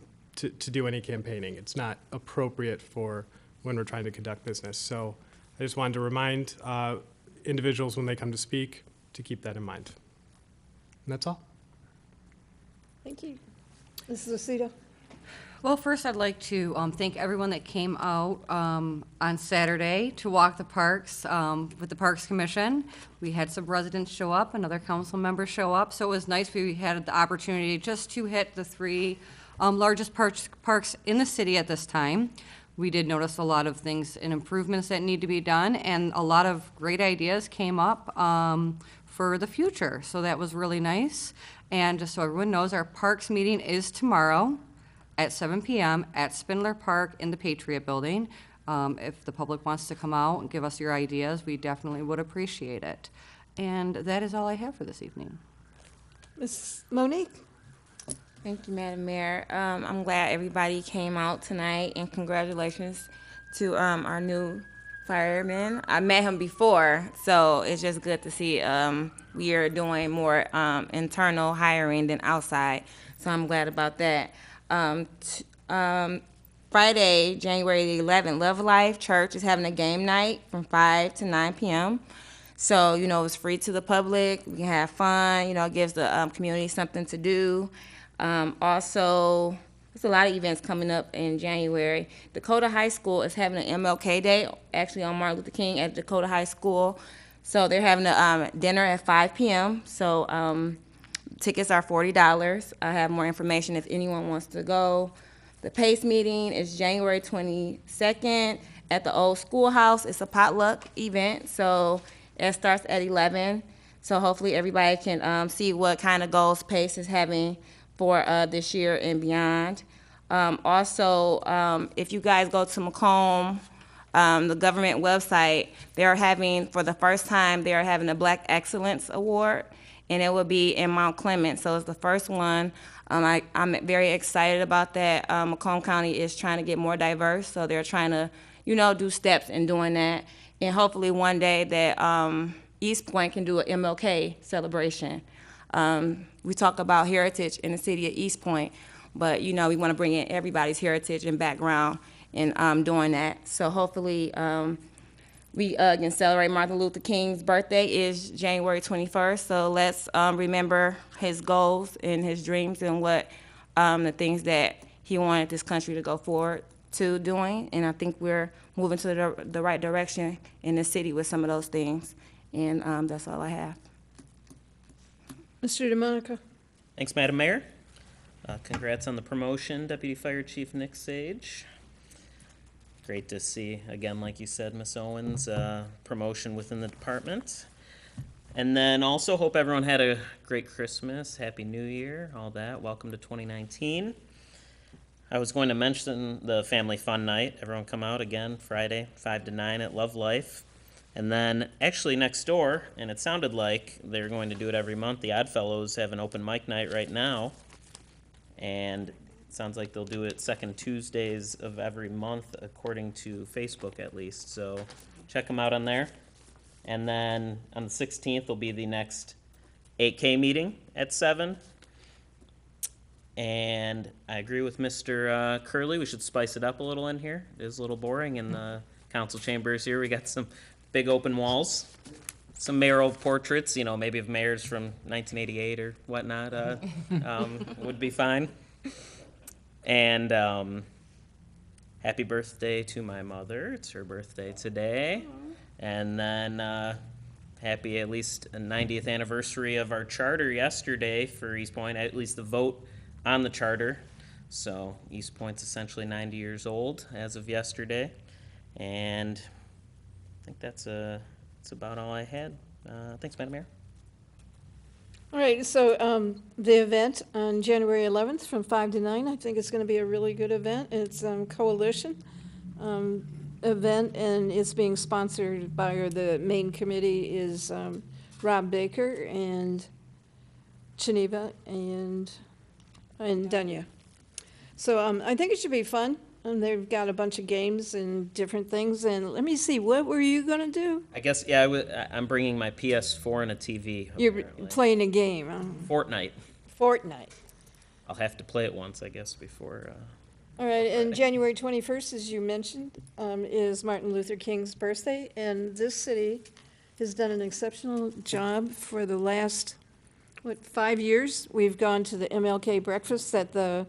do any campaigning. It's not appropriate for when we're trying to conduct business. So I just wanted to remind individuals when they come to speak to keep that in mind. And that's all. Thank you. Mrs. Lucido. Well, first, I'd like to thank everyone that came out on Saturday to walk the parks with the Parks Commission. We had some residents show up, another council member show up, so it was nice. We had the opportunity just to hit the three largest parks in the city at this time. We did notice a lot of things and improvements that need to be done, and a lot of great ideas came up for the future, so that was really nice. And just so everyone knows, our parks meeting is tomorrow at 7 p.m. at Spindler Park in the Patriot Building. If the public wants to come out and give us your ideas, we definitely would appreciate it. And that is all I have for this evening. Ms. Monique? Thank you, Madam Mayor. I'm glad everybody came out tonight, and congratulations to our new fireman. I met him before, so it's just good to see we are doing more internal hiring than outside, so I'm glad about that. Friday, January the 11th, Love Life Church is having a game night from 5 to 9 p.m. So, you know, it's free to the public. We can have fun. You know, it gives the community something to do. Also, there's a lot of events coming up in January. Dakota High School is having an MLK Day, actually on Martin Luther King at Dakota High School. So they're having a dinner at 5 p.m. So tickets are $40. I have more information if anyone wants to go. The PACE meeting is January 22nd at the old schoolhouse. It's a potluck event, so it starts at 11. So hopefully everybody can see what kind of goals PACE is having for this year and beyond. Also, if you guys go to Macomb, the government website, they are having, for the first time, they are having a Black Excellence Award, and it will be in Mount Clement. So it's the first one. I'm very excited about that. Macomb County is trying to get more diverse, so they're trying to, you know, do steps in doing that. And hopefully one day that Eastpointe can do an MLK celebration. We talk about heritage in the city of Eastpointe, but, you know, we want to bring in everybody's heritage and background in doing that. So hopefully we can celebrate Martin Luther King's birthday is January 21st. So let's remember his goals and his dreams and what the things that he wanted this country to go forward to doing. And I think we're moving to the right direction in the city with some of those things. And that's all I have. Mr. DeMonica? Thanks, Madam Mayor. Congrats on the promotion, Deputy Fire Chief Nick Sage. Great to see, again, like you said, Ms. Owens, promotion within the department. And then also hope everyone had a great Christmas, Happy New Year, all that. Welcome to 2019. I was going to mention the Family Fun Night. Everyone come out again Friday, 5 to 9 at Love Life. And then actually next door, and it sounded like they're going to do it every month, the Oddfellows have an open mic night right now. And it sounds like they'll do it second Tuesdays of every month, according to Facebook at least. So check them out on there. And then on the 16th will be the next 8K meeting at 7. And I agree with Mr. Curley. We should spice it up a little in here. It is a little boring in the council chambers here. We got some big open walls, some mayoral portraits, you know, maybe of mayors from 1988 or whatnot, would be fine. And happy birthday to my mother. It's her birthday today. And then happy at least a 90th anniversary of our charter yesterday for Eastpointe, at least the vote on the charter. So Eastpointe's essentially 90 years old as of yesterday. And I think that's about all I had. Thanks, Madam Mayor. All right, so the event on January 11th from 5 to 9, I think it's going to be a really good event. It's coalition event, and it's being sponsored by, or the main committee is Rob Baker and Geneva and Dunya. So I think it should be fun. And they've got a bunch of games and different things. And let me see, what were you going to do? I guess, yeah, I'm bringing my PS4 and a TV. You're apparently. playing a game. Fortnite. Fortnite. I'll have to play it once, I guess, before. All right, and January 21st, as you mentioned, is Martin Luther King's birthday. And this city has done an exceptional job for the last, 5 years? We've gone to the MLK breakfast at the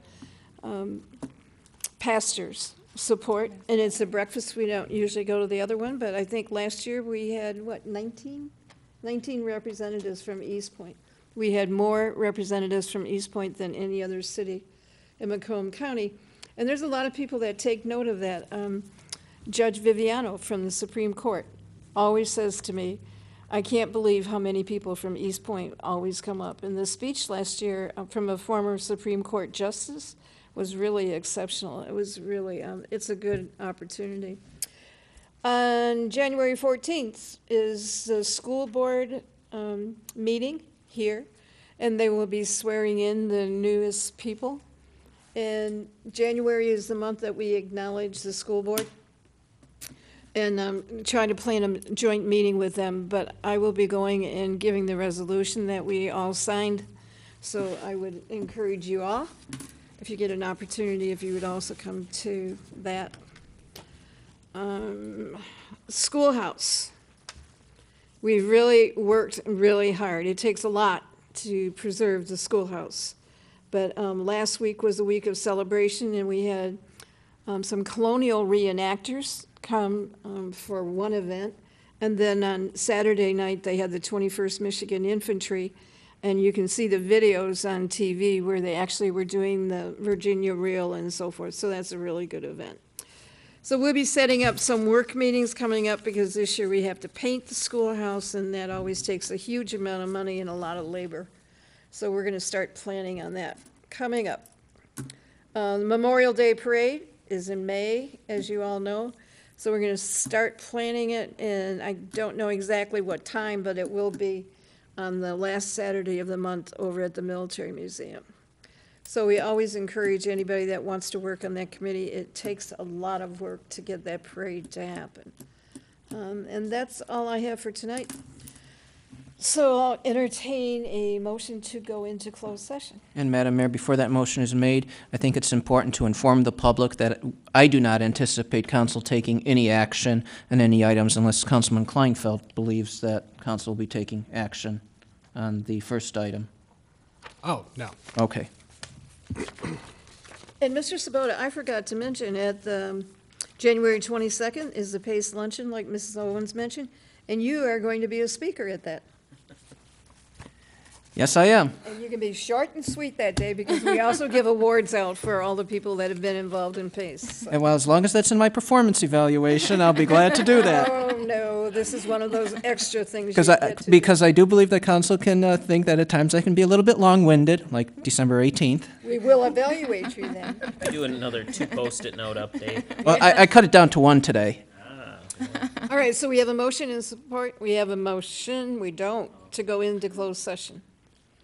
pastors support, and it's a breakfast. We don't usually go to the other one, but I think last year we had, what, 19 representatives from Eastpointe. We had more representatives from Eastpointe than any other city in Macomb County. And there's a lot of people that take note of that. Judge Viviano from the Supreme Court always says to me, I can't believe how many people from Eastpointe always come up. And the speech last year from a former Supreme Court justice was really exceptional. It was really, it's a good opportunity. On January 14th is the school board meeting here, and they will be swearing in the newest people. And January is the month that we acknowledge the school board. And trying to plan a joint meeting with them, but I will be going and giving the resolution that we all signed. So I would encourage you all, if you get an opportunity, if you would also come to that. Schoolhouse. We've really worked really hard. It takes a lot to preserve the schoolhouse. But last week was a week of celebration, and we had some colonial reenactors come for one event. And then on Saturday night, they had the 21st Michigan Infantry, and you can see the videos on TV where they actually were doing the Virginia Reel and so forth. So that's a really good event. So we'll be setting up some work meetings coming up, because this year we have to paint the schoolhouse, and that always takes a huge amount of money and a lot of labor. So we're going to start planning on that coming up. The Memorial Day Parade is in May, as you all know. So we're going to start planning it, and I don't know exactly what time, but it will be on the last Saturday of the month over at the Military Museum. So we always encourage anybody that wants to work on that committee. It takes a lot of work to get that parade to happen. And that's all I have for tonight. So I'll entertain a motion to go into closed session. And Madam Mayor, before that motion is made, I think it's important to inform the public that I do not anticipate council taking any action on any items unless Councilman Kleinfeld believes that council will be taking action on the first item. Oh, no. Okay. And Mr. Sabota, I forgot to mention, at the January 22nd is the PACE luncheon, like Mrs. Owens mentioned, and you are going to be a speaker at that. Yes, I am. And you can be short and sweet that day, because we also give awards out for all the people that have been involved in PACE. So. And well, as long as that's in my performance evaluation, I'll be glad to do that. Oh, no, this is one of those extra things you get to Because I do believe that council can think that at times I can be a little bit long-winded, like December 18th. We will evaluate you then. Do another 2 Post-it note update. Well, I cut it down to 1 today. All right, so we have a motion in support. We have a motion, we don't, to go into closed session.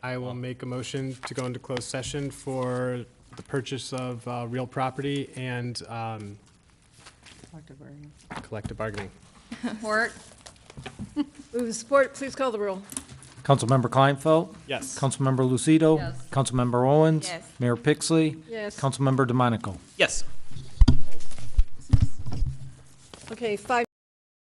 I will make a motion to go into closed session for the purchase of real property and collective bargaining. Support. Move the support, please call the roll. Councilmember Kleinfeld? Yes. Councilmember Lucido? Yes. Councilmember Owens? Yes. Mayor Pixley? Yes. Councilmember DeMonico? Yes. Okay, 5